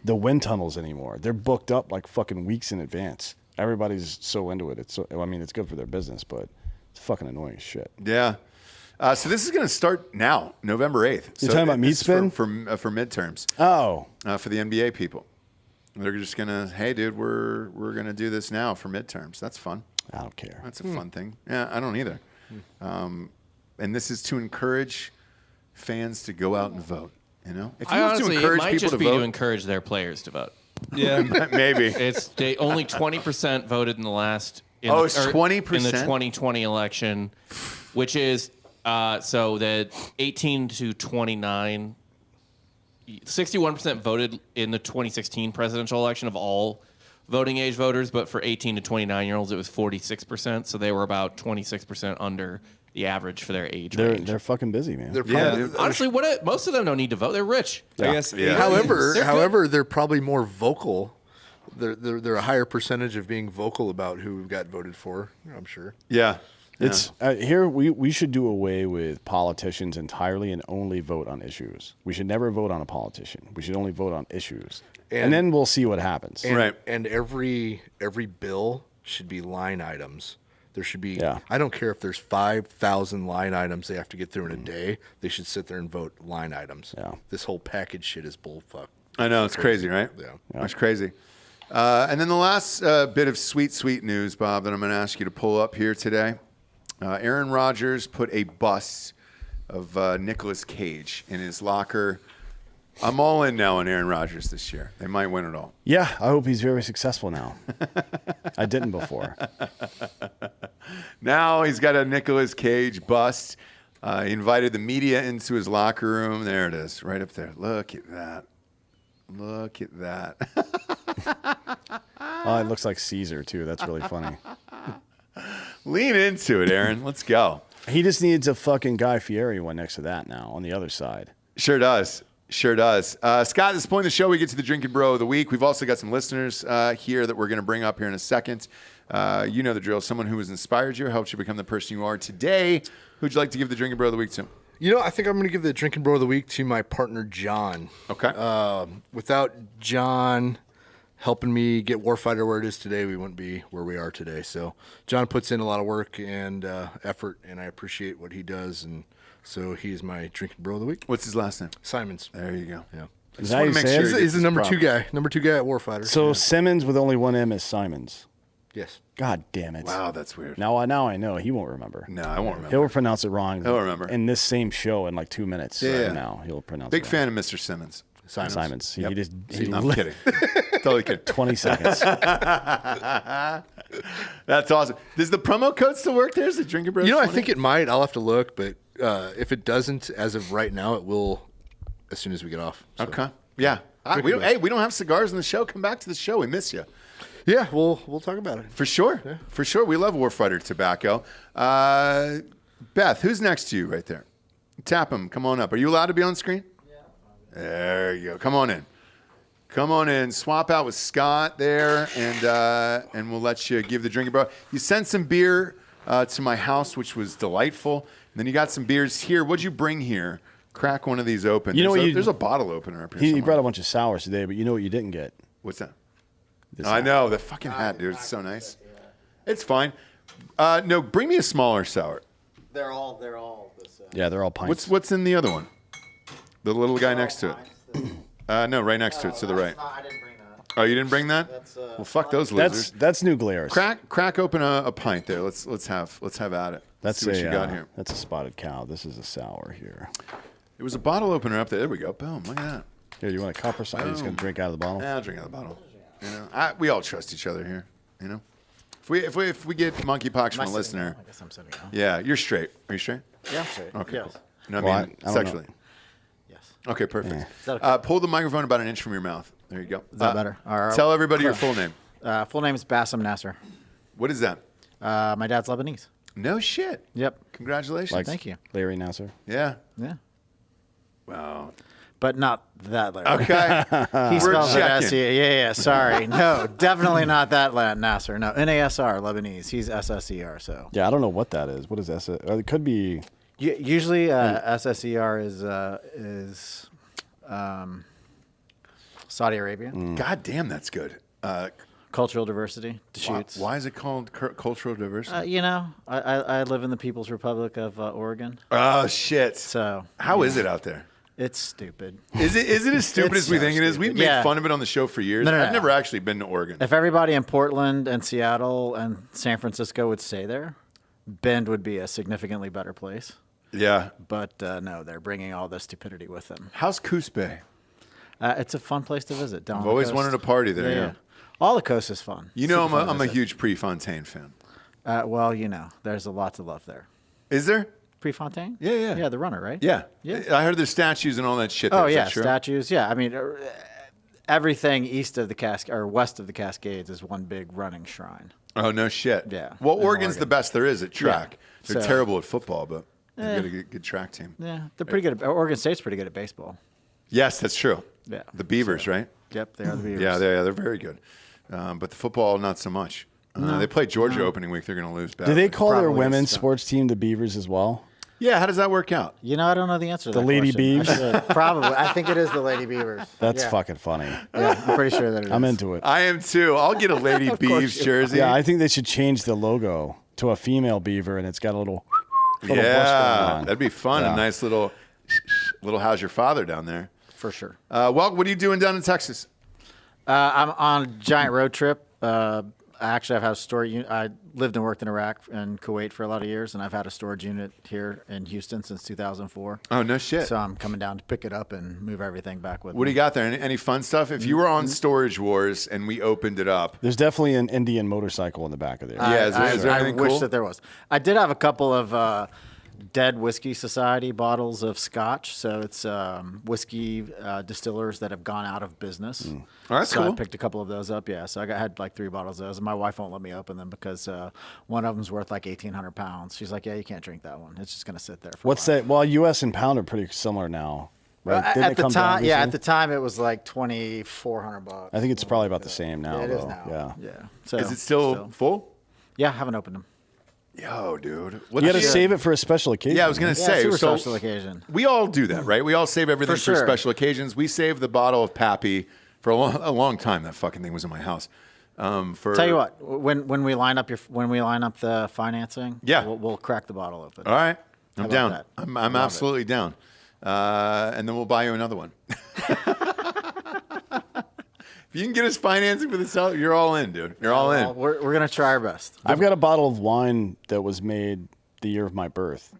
the wind tunnels anymore. They're booked up like fucking weeks in advance. Everybody's so into it. It's good for their business, but it's fucking annoying as shit. Yeah. So this is going to start now, November 8th. You're so talking about meat this is spin? for midterms Oh, for the NBA people. They're just going to, hey, dude, we're going to do this now for midterms. That's fun. I don't care. That's a fun thing. Yeah, I don't either. And this is to encourage fans to go out and vote. You know, if you I have honestly, to it encourage might people just to be vote, to encourage their players to vote. Yeah. maybe. It's they only 20% voted in the last. It's in 20%? in the 2020 election, which is so that 18 to 29, 61% voted in the 2016 presidential election of all voting age voters, but for 18 to 29-year-olds, it was 46%. So they were about 26% under the average for their age range. They're fucking busy, man. They're Yeah, probably, dude. Honestly, most of them don't need to vote. They're rich. I guess. Yeah. However, they're probably more vocal. They're a higher percentage of being vocal about who got voted for. I'm sure. Yeah. It's here. We should do away with politicians entirely and only vote on issues. We should never vote on a politician. We should only vote on issues, and then we'll see what happens. And, Right. And every bill should be line items. There should be. Yeah. I don't care if there's 5,000 line items they have to get through in a day. They should sit there and vote line items. Yeah. This whole package shit is bullfuck. I know, it's crazy, right? Yeah. It's crazy. And then the last bit of sweet news, Bob, that I'm going to ask you to pull up here today. Aaron Rodgers put a bust of Nicolas Cage in his locker. I'm all in now on Aaron Rodgers this year. They might win it all. Yeah, I hope he's very successful now. I didn't before. Now he's got a Nicolas Cage bust. He invited the media into his locker room. There it is, right up there. Look at that. Look at that. Oh, it looks like Caesar too. That's really funny. Lean into it, Aaron. Let's go. He just needs a fucking Guy Fieri one next to that now on the other side. Sure does. Sure does. Scott, at this point in the show, we get to the Drinkin' Bro of the Week. We've also got some listeners here that we're going to bring up here in a second. You know the drill. Someone who has inspired you, helped you become the person you are today. Who'd you like to give the Drinkin' Bro of the Week to? You know, I think I'm going to give the Drinkin' Bro of the Week to my partner, John. Okay. Without John helping me get Warfighter where it is today, we wouldn't be where we are today. So John puts in a lot of work and effort, and I appreciate what he does. And so he's my Drinkin' Bro of the Week. What's his last name? Simons. There you go. Yeah. Is that how you say it? he gets He's the his number props. two guy. Number two guy at Warfighter. So Yeah. Simmons with only one M is Simons. Yes. God damn it. Wow, that's weird. Now I know. He won't remember. No, I won't remember. He'll pronounce it wrong. He'll remember. In this same show in like 2 minutes. Yeah. Now he'll pronounce Big it fan of Mr. Simmons. wrong. Simons. He Yep. just I'm kidding. Totally kidding. 20 seconds. That's awesome. Does the promo code still work there? Is it Drinkin' Bro? You know, I 20? think it might. I'll have to look, but if it doesn't, as of right now, it will as soon as we get off. So. Okay. Yeah. We don't have cigars in the show. Come back to the show. We miss you. Yeah, we'll talk about it. For sure. Yeah. For sure. We love Warfighter tobacco. Beth, who's next to you right there? Tap him. Come on up. Are you allowed to be on screen? Yeah. There you go. Come on in. Come on in. Swap out with Scott there, and we'll let you give the Drinkin' Bro. You sent some beer to my house, which was delightful. And then you got some beers here. What'd you bring here? crack one of these open. You know what there's a bottle opener up here. He somewhere. brought a bunch of sours today, but you know what you didn't get? What's that? This I know the fucking hat, dude. It's so nice. It's fine. No, bring me a smaller sour. They're all this. Yeah, they're all pints. What's in the other one? The little guy next to it. No, right next to it, to the right. I didn't bring that. Oh, you didn't bring that? Well, fuck those losers. That's New Glarus. Crack open a pint there. Let's have at it. That's see what you got here. That's a spotted cow. This is a sour here. It was a bottle opener up there. There we go. Boom. Look at that. Here, you want a cup or something? He's gonna drink out of the bottle. Yeah, I'll drink out of the bottle. You know, we all trust each other here. You know, if we get monkeypox from a listener, I guess I'm sitting down. yeah, you're straight. Are you straight? Yeah, I'm straight. Okay. Yes. Cool. No, Well, I mean I don't sexually. know. Yes. Okay, perfect. Is that okay? Pull the microphone about an inch from your mouth. There you go. Is that better? All right. Tell everybody your full name. Full name is Bassem Nasser. What is that? My dad's Lebanese. No shit. Yep. Congratulations. Like Thank you. Larry Nasser. Yeah. Yeah. Wow. But not that Larry. Okay. He spells it checking. S-E. Yeah. Sorry. No, definitely not that Nasser. No, Nasr, Lebanese. He's SSER. So Yeah, I don't know what that is. What is that? It could be. usually SSER is Saudi Arabia. God damn, that's good. Cultural diversity. Deschutes. Why is it called cultural diversity? You know, I live in the People's Republic of Oregon, Oh shit. so How is it out there? it's stupid. Is it as stupid It's as we so think it is? We've stupid. made Yeah. fun of it on the show for years. No, no, I've no. never actually been to Oregon. If everybody in Portland and Seattle and San Francisco would stay there, Bend would be a significantly better place. Yeah. But no, they're bringing all the stupidity with them. How's Coos Bay? It's a fun place to visit. Down I've the always coast. wanted to party there. Yeah. All the coast is fun. You know, Super fun to I'm a visit. huge Prefontaine fan. Well, you know, there's a lot to love there. Is there? Prefontaine? Yeah, yeah. Yeah, the runner, right? Yeah. Yeah. I heard there's statues and all that shit. There. Oh Is yeah, that true? statues. Yeah, I mean, everything east of the or west of the Cascades is one big running shrine. Oh no shit. Yeah, Well, in Oregon's the Oregon. best there is at track. Yeah. They're So- terrible at football, but they've got a good track team. Yeah, they're pretty good. Oregon State's pretty good at baseball. Yes, that's true. Yeah. The Beavers, right? Yep, they are the Beavers. Yeah, they're very good. But the football, not so much. They play Georgia opening week. They're going to lose badly. Do they call their Probably women's so. sports team the Beavers as well? Yeah, how does that work out? You know, I don't know the answer to The that Lady question. I Beavs? should. Probably. I think it is the Lady Beavers. That's Yeah. fucking funny. Yeah, I'm pretty sure that it is. I'm into it. I am too. I'll get a Lady Beavs jersey. Yeah, I think they should change the logo to a female beaver, and it's got a little bush going Yeah, on. that'd be fun. Yeah. A nice little how's your father down there? For sure. Well, what are you doing down in Texas? I'm on a giant road trip. Actually, I've had a storage unit. I lived and worked in Iraq and Kuwait for a lot of years, and I've had a storage unit here in Houston since 2004. Oh, no shit. So I'm coming down to pick it up and move everything back with What do me. you got there? Any fun stuff? If you were Mm-hmm. on Storage Wars and we opened it up, There's definitely an Indian motorcycle in the back of there. Yeah, is there I anything wish cool? that there was. I did have a couple of Dead Whiskey Society bottles of scotch. So it's whiskey distillers that have gone out of business. Oh, that's so cool. I picked a couple of those up. Yeah, so I had like 3 bottles of those, and my wife won't let me open them because one of them's worth like 1,800 pounds. She's like, "Yeah, you can't drink that one. It's just gonna sit there for." What's a while. that? Well, U.S. and pound are pretty similar now, right? Didn't At it the come down time, yeah, at recently? the time it was like $2,400. I think it's probably about the same now. Yeah, it is though. now. Yeah. Yeah. So, is it still full? Yeah, I haven't opened them. Yo, dude. You got to the- save it for a special occasion. Yeah, I was going to Yeah, say. super So special occasion. we all do that, right? We all save everything For for sure. special occasions. We saved the bottle of Pappy for a long time. That fucking thing was in my house. For Tell you what, when we line up the financing, Yeah. we'll crack the bottle open. All right, I'm about down. that? I'm Love it. absolutely down. And then we'll buy you another one. If you can get us financing for the sell, you're all in, dude. You're all Well, in. we're gonna try our best. I've got a bottle of wine that was made the year of my birth.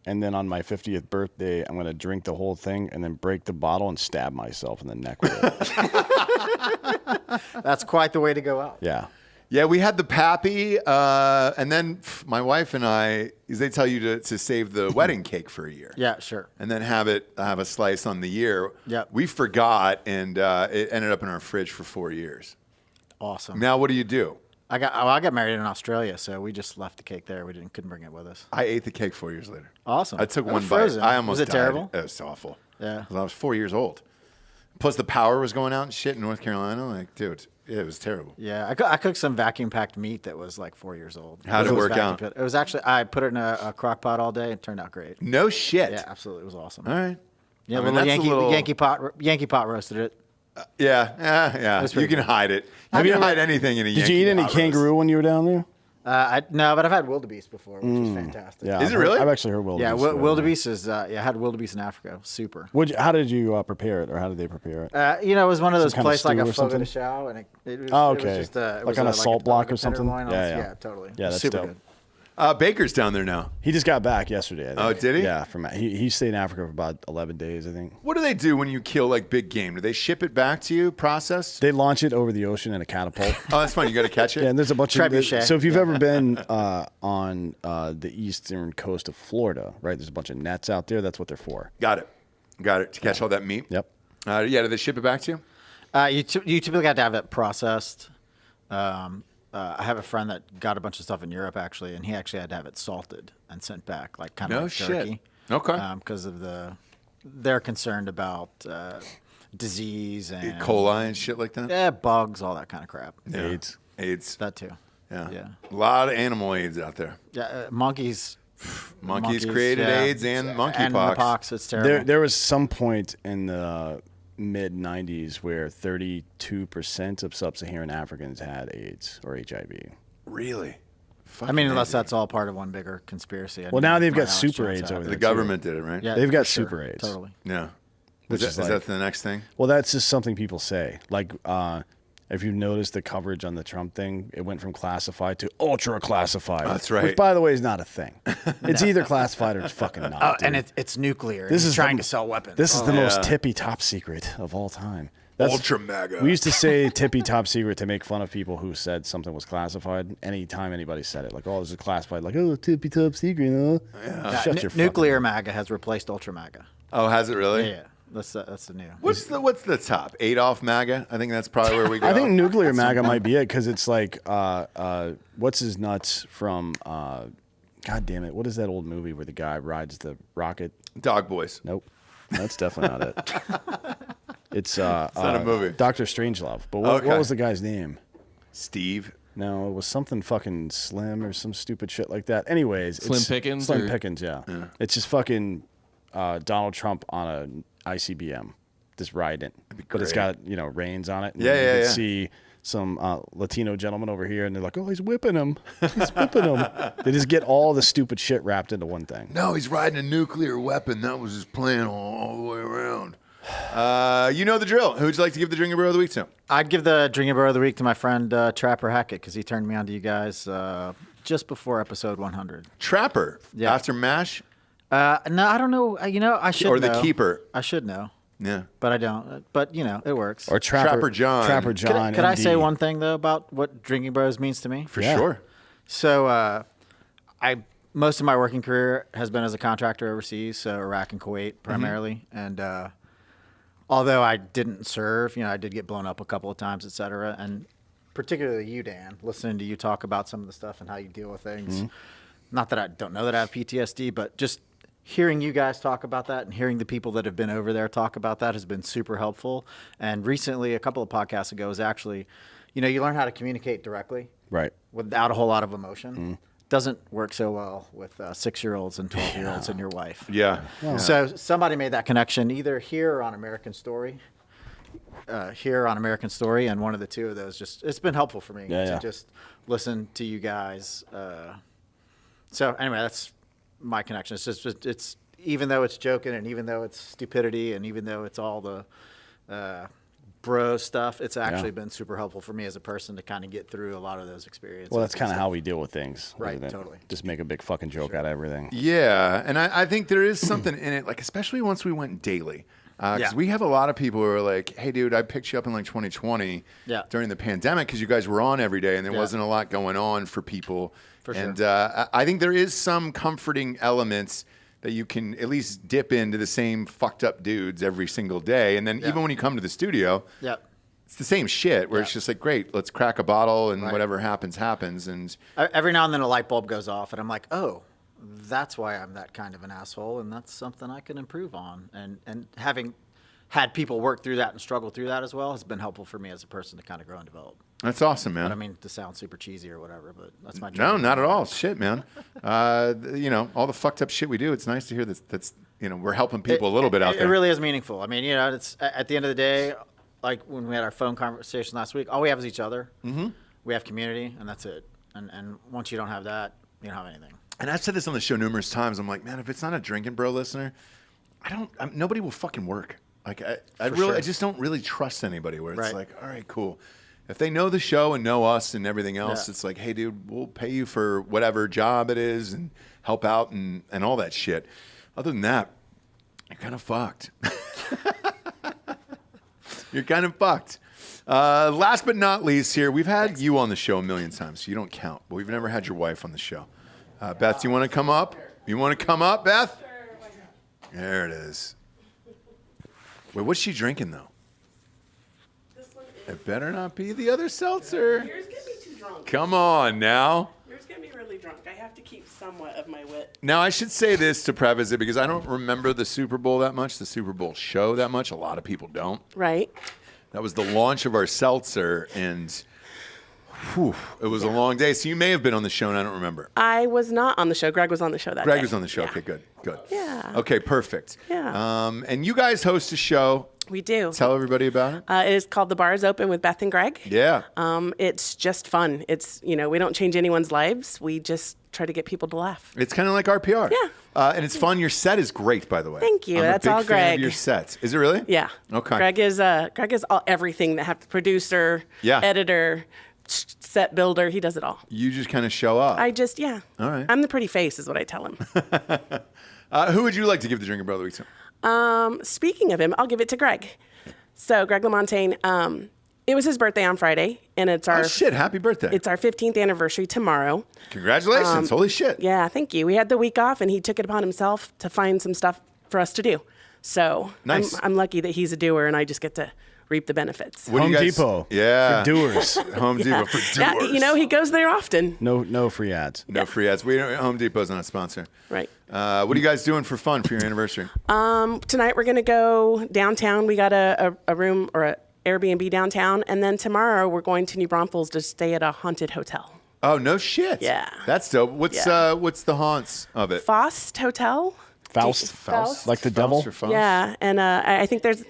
And then on my 50th birthday, I'm going to drink the whole thing and then break the bottle and stab myself in the neck with it. That's quite the way to go out. Yeah. Yeah, we had the Pappy, and then my wife and I, they tell you to save the wedding cake for a year. Yeah, sure. And then have a slice on the year. Yep. We forgot, and it ended up in our fridge for 4 years. Awesome. Now, what do you do? I got married in Australia, so we just left the cake there. We couldn't bring it with us. I ate the cake 4 years later. Awesome. I took It one was bite. frozen. I almost Was it died. terrible? It was awful. Yeah. 'Cause I was 4 years old. Plus, the power was going out and shit in North Carolina. Like, dude, it was terrible. Yeah, I cooked some vacuum packed meat that was like 4 years old. How'd it was work vacuum out? It was actually I put it in a crock pot all day. It turned out great. No shit. Yeah, absolutely, it was awesome. All right. Yeah, I mean, well, that's a Yankee, little- Yankee pot roasted it. Yeah. You pretty can good. hide it. You can hide anything in a Did Yankee you eat any pot roast. kangaroo when you were down there? No, but I've had wildebeest before, which is fantastic. Yeah, Is it really? I've actually heard wildebeest. Yeah, good. wildebeest is. I had wildebeest in Africa. Super. How did you prepare it, or how did they prepare it? It was one of those kind of places like stew a or fogo something? de chao, and it was, Oh, it was okay. just it Like was on a salt block like a or something? tenderloin on- Yeah. totally. Yeah, that's super dope. good. Baker's down there now. He just got back yesterday. I think. Oh, did he? Yeah, he stayed in Africa for about 11 days, I think. What do they do when you kill like big game? Do they ship it back to you, processed? They launch it over the ocean in a catapult. Oh, that's fine. You got to catch it. Yeah, and there's a bunch Trebuchet. So if you've ever been on the eastern coast of Florida, right? There's a bunch of nets out there. That's what they're for. Got it. To catch all that meat. Yep. Yeah. Do they ship it back to you? You typically have to have it processed. I have a friend that got a bunch of stuff in Europe actually, and he actually had to have it salted and sent back, like kind of No like shit. turkey. Okay. Because of they're concerned about disease and Coli and shit like that. yeah, bugs, all that kind of crap. Yeah. AIDS. That too. Yeah. Yeah. A lot of animal AIDS out there. Yeah, monkeys. Monkeys created yeah. AIDS and And monkeypox. the pox. It's terrible. There was some point in the mid 90s where 32% of sub-Saharan Africans had AIDS or HIV. Really? I mean, unless that's all part of one bigger conspiracy. Well, now they've got Alex super Jones AIDS had over it. there. The government did it, right? Yeah, They've got for sure. super AIDS. Totally. Yeah. Which is is that, like- is that the next thing? Well, that's just something people say. Like, if you noticed the coverage on the Trump thing, it went from classified to ultra classified. That's right. Which, by the way, is not a thing. It's either classified or it's fucking not. Oh, dude. and it's nuclear. This He's is trying the- to sell weapons. This is the Yeah. most tippy top secret of all time. Ultra mega. We used to say tippy top secret to make fun of people who said something was classified. Anytime anybody said it, like, oh, this is classified, like, oh, tippy top secret, huh? Yeah, Shut your nuclear MAGA has replaced ultra MAGA. Oh, has it really? Yeah, that's the new. What's the top? Adolf MAGA? I think that's probably where we go. I think nuclear MAGA might be it because it's like, what's his nuts from, God damn it, what is that old movie where the guy rides the rocket? Dog Boys. Nope. That's definitely not it. It's not a movie. Dr. Strangelove. But what Okay. was the guy's name? Steve. No, it was something fucking Slim or some stupid shit like that. Anyways, Slim it's Pickens, Slim or- Pickens, yeah. It's just fucking Donald Trump on an ICBM, just riding. But it's great. got reins on it. And Yeah, you yeah, can yeah. see some Latino gentleman over here, and they're like, "Oh, he's whipping him! He's whipping him!" They just get all the stupid shit wrapped into one thing. No, he's riding a nuclear weapon. That was his plan all the way around. You know the drill. Who would you like to give the Drinking Bro of the Week to? I'd give the Drinking Bro of the Week to my friend Trapper Hackett because he turned me on to you guys just before episode 100. Trapper. Yeah. After MASH? No, I don't know. I should Or the know. Keeper. I should know, Yeah. but I don't. But it works. Or Trapper John. Trapper Could, John. could I MD. say one thing though about what Drinking Bros means to me? For Yeah. sure. So most of my working career has been as a contractor overseas, so Iraq and Kuwait primarily. And although I didn't serve, I did get blown up a couple of times, et cetera. And particularly you, Dan, listening to you talk about some of the stuff and how you deal with things. Not that I don't know that I have PTSD, but just hearing you guys talk about that and hearing the people that have been over there talk about that has been super helpful. And recently, a couple of podcasts ago, was actually, you learn how to communicate directly Right. without a whole lot of emotion. Doesn't work so well with 6-year-olds and 12-year-olds and your wife. Yeah. So somebody made that connection either here or on American Story. And one of the two of those it's been helpful for me to just listen to you guys. So anyway, that's my connection. It's just it's even though it's joking and even though it's stupidity and even though it's all the bro stuff, it's actually been super helpful for me as a person to kind of get through a lot of those experiences. Well, that's kind of how we deal with things. Right, isn't it? totally. Just make a big fucking joke out of everything. Yeah, and I think there is something in it, like especially once we went daily. Because Yeah. we have a lot of people who are like, hey, dude, I picked you up in like 2020 Yeah. during the pandemic because you guys were on every day and there Yeah. wasn't a lot going on for people. For sure. And I think there is some comforting elements that you can at least dip into the same fucked up dudes every single day. And then even when you come to the studio, Yep. it's the same shit where it's just like, great, let's crack a bottle and Right. whatever happens, happens. And Every now and then a light bulb goes off, and I'm like, oh, that's why I'm that kind of an asshole, and that's something I can improve on. And having had people work through that and struggle through that as well has been helpful for me as a person to kind of grow and develop. That's awesome, man. I don't mean to sound super cheesy or whatever, but that's my No, job. not at all. Shit, man. You know, all the fucked up shit we do. It's nice to hear that's you know, we're helping people a little bit out It there. really is meaningful. I mean, you know, it's at the end of the day, like when we had our phone conversation last week, all we have is each other. Mm-hmm. We have community, and that's it. And once you don't have that, you don't have anything. And I've said this on the show numerous times. I'm like, man, if it's not a Drinkin' Bro listener, nobody will fucking work. Like, I just don't really trust anybody where it's Right. like, all right, cool. If they know the show and know us and everything else, Yeah. it's like, hey, dude, we'll pay you for whatever job it is and help out and all that shit. Other than that, you're kind of fucked. You're kind of fucked. Last but not least here, we've had you on the show a million times, so you don't count. But we've never had your wife on the show. Beth, you want to come up? You want to come up, Beth? There it is. Wait, what's she drinking, though? This one is. It better not be the other seltzer. Yours get me too drunk. Come on now. Yours get me really drunk. I have to keep somewhat of my wit. Now, I should say this to preface it because I don't remember the Super Bowl that much, the Super Bowl show that much. A lot of people don't. Right. That was the launch of our seltzer, and whew, it was a long day. So you may have been on the show, and I don't remember. I was not on the show. Greg was on the show that day. Greg was on the show. Yeah. Okay, good. Yeah. Okay, perfect. Yeah. And you guys host a show. We do. Tell everybody about it. It is called The Bar is Open with Beth and Greg. Yeah. It's just fun. It's, you know, we don't change anyone's lives. We just try to get people to laugh. It's kind of like RPR. Yeah. And it's fun. Your set is great, by the way. Thank you. I'm That's a big all fan Greg. of your sets. Is it really? Yeah. Okay. Greg is all everything that have the producer, Yeah. editor, set builder. He does it all. You just kind of show up. Yeah. All right. I'm the pretty face is what I tell him. Who would you like to give the Drinkin' Bro of the Week to? Speaking of him, I'll give it to Greg. So Greg LaMontagne, it was his birthday on Friday, and it's our Oh, shit. Happy birthday. It's our 15th anniversary tomorrow. Congratulations. Holy shit. Yeah, thank you. We had the week off, and he took it upon himself to find some stuff for us to do. So Nice. I'm lucky that he's a doer, and I just get to reap the benefits. What do Home you guys- Depot. Yeah. For doers. Home Depot for doers. Yeah, you know, he goes there often. No free ads. No free ads. Home Depot's not a sponsor. Right. What are you guys doing for fun for your anniversary? Tonight we're going to go downtown. We got a room or a Airbnb downtown, and then tomorrow we're going to New Braunfels to stay at a haunted hotel. Oh, no shit. Yeah. That's dope. What's Yeah. what's the haunts of it? Faust Hotel. Faust. Faust. Like the Faust devil. or Faust? Yeah, and I think there's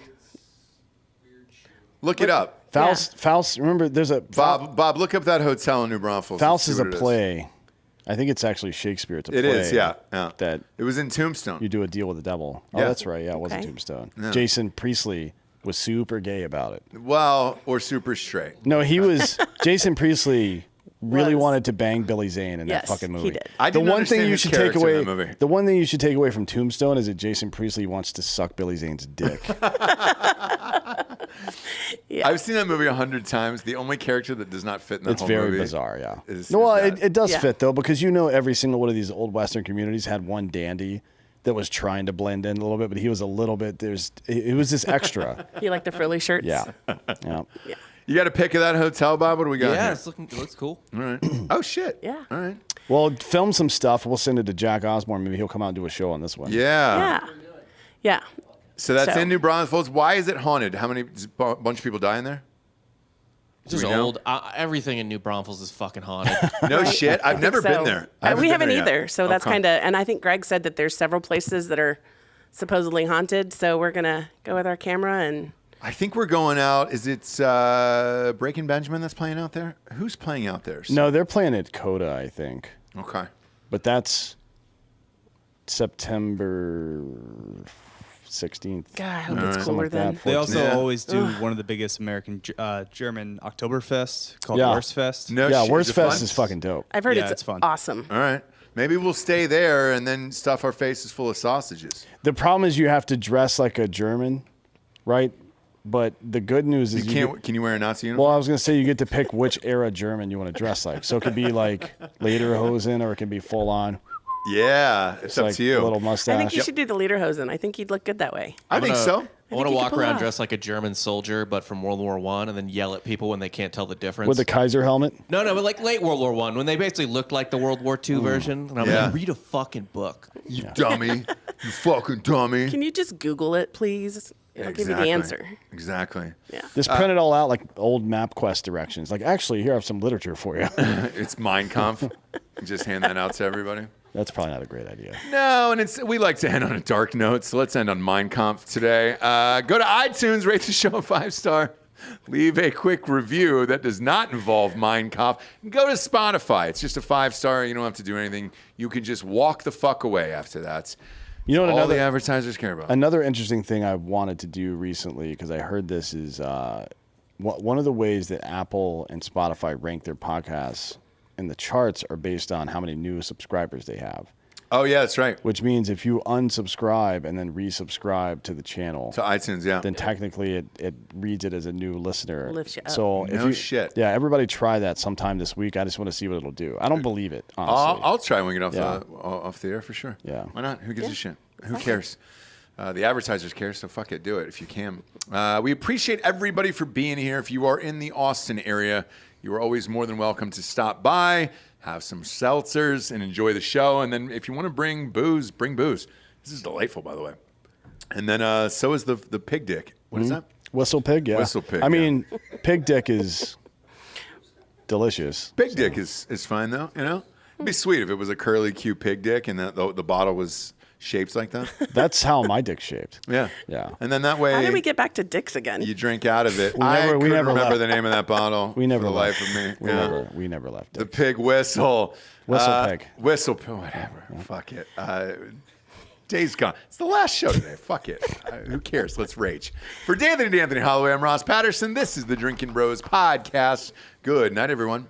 Look it up. Faust. Remember, there's a Bob, look up that hotel in New Braunfels. Faust Let's is see a what it play. I think it's actually Shakespeare. It's a It play. is, yeah. That It was in Tombstone. you do a deal with the devil. Oh, Yeah. that's right. Yeah, it was a Okay. Tombstone. Jason Priestley was super gay about it. Well, or super straight. No, he was. Jason Priestley really Was. wanted to bang Billy Zane in Yes, that fucking he movie. did. I the didn't one understand thing you his should take character in away. that movie. The one thing you should take away from Tombstone is that Jason Priestley wants to suck Billy Zane's dick. yeah. I've seen that movie 100 times. The only character that does not fit in that It's whole very movie bizarre, yeah. is No, well, that. it does Yeah. fit though, because you know every single one of these old Western communities had one dandy that was trying to blend in a little bit, but he was a little bit. It was this extra. You like the frilly shirts? Yeah, yeah. You got a pick of that hotel, Bob? What do we got Yeah, here? it looks cool. All right. Oh, shit. Yeah. All right. Well, film some stuff. We'll send it to Jack Osborne. Maybe he'll come out and do a show on this one. Yeah. Yeah. Yeah. So that's So- in New Braunfels. Why is it haunted? How many? Does a bunch of people die in there? It's just we know? old. Everything in New Braunfels is fucking haunted. No shit. I've never So, been there. I we been haven't there yet. either. So that's Okay. kind of, and I think Greg said that there's several places that are supposedly haunted. So we're going to go with our camera and I think we're going out. Is it Breaking Benjamin that's playing out there? Who's playing out there? No, they're playing at Coda, I think, Okay. but that's September 16th. God, I hope it's Alright. cooler Something like than. that. They also Yeah. always do one of the biggest American German Oktoberfest called Yeah. Wurstfest. No Yeah, shit. Worst Is it fun? Fest is fucking dope. I've heard Yeah, it's it's fun. awesome. All right. Maybe we'll stay there and then stuff our faces full of sausages. The problem is you have to dress like a German, right? But the good news is You can't. Can you wear a Nazi well, uniform? I was gonna say you get to pick which era German you want to dress like. So it could be like lederhosen, or it can be full on. Yeah, it's up like to you. a little mustache. I think you should do the lederhosen. I think you'd look good that way. I think so. I want think to you walk could pull it around off. dressed like a German soldier, but from World War I, and then yell at people when they can't tell the difference. with the Kaiser helmet. No, but like late World War I, when they basically looked like the World War II version. And I'm Yeah. like, read a fucking book. You dummy. You fucking dummy. Can you just Google it, please? It'll give you the answer. Exactly. Yeah. Just print it all out like old MapQuest directions. Like, actually, here I have some literature for you. It's Mein Kampf. Just hand that out to everybody. That's probably not a great idea. No, and we like to end on a dark note, so let's end on Mein Kampf today. Go to iTunes, rate the show a 5-star. Leave a quick review that does not involve Mein Kampf. Go to Spotify. It's just a 5-star. You don't have to do anything. You can just walk the fuck away after that. You know what all another the advertisers care about. Another interesting thing I wanted to do recently, because I heard this, is one of the ways that Apple and Spotify rank their podcasts in the charts are based on how many new subscribers they have. Oh, yeah, that's right. Which means if you unsubscribe and then resubscribe to the channel, to iTunes, yeah, then technically it reads it as a new listener. Lifts you up. So No shit. Yeah, everybody try that sometime this week. I just want to see what it'll do. I don't believe it, honestly. I'll try when we get off Yeah. off the air for sure. Yeah. Why not? Who gives a shit? Who cares? The advertisers care, so fuck it. Do it if you can. We appreciate everybody for being here. If you are in the Austin area, you are always more than welcome to stop by, have some seltzers, and enjoy the show. And then if you want to bring booze, bring booze. This is delightful, by the way. And then so is the pig dick. What is that? Whistle pig, yeah. Whistle pig, I mean, pig dick is delicious. Pig dick is fine, though, you know? It'd be sweet if it was a curly, cute pig dick and the bottle was shaped like that. That's how my dick's shaped. Yeah. Yeah. And then that way... How did we get back to dicks again? You drink out of it. We I never couldn't remember left. the name of that bottle. We never for the left. life of me. We never left The it. pig whistle. Whistle pig. Whistle pig. Whatever. Fuck it. Day's gone. It's the last show today. Fuck it. Who cares? Let's rage. For D'Anthony Holloway, I'm Ross Patterson. This is the Drinkin' Bros podcast. Good night, everyone.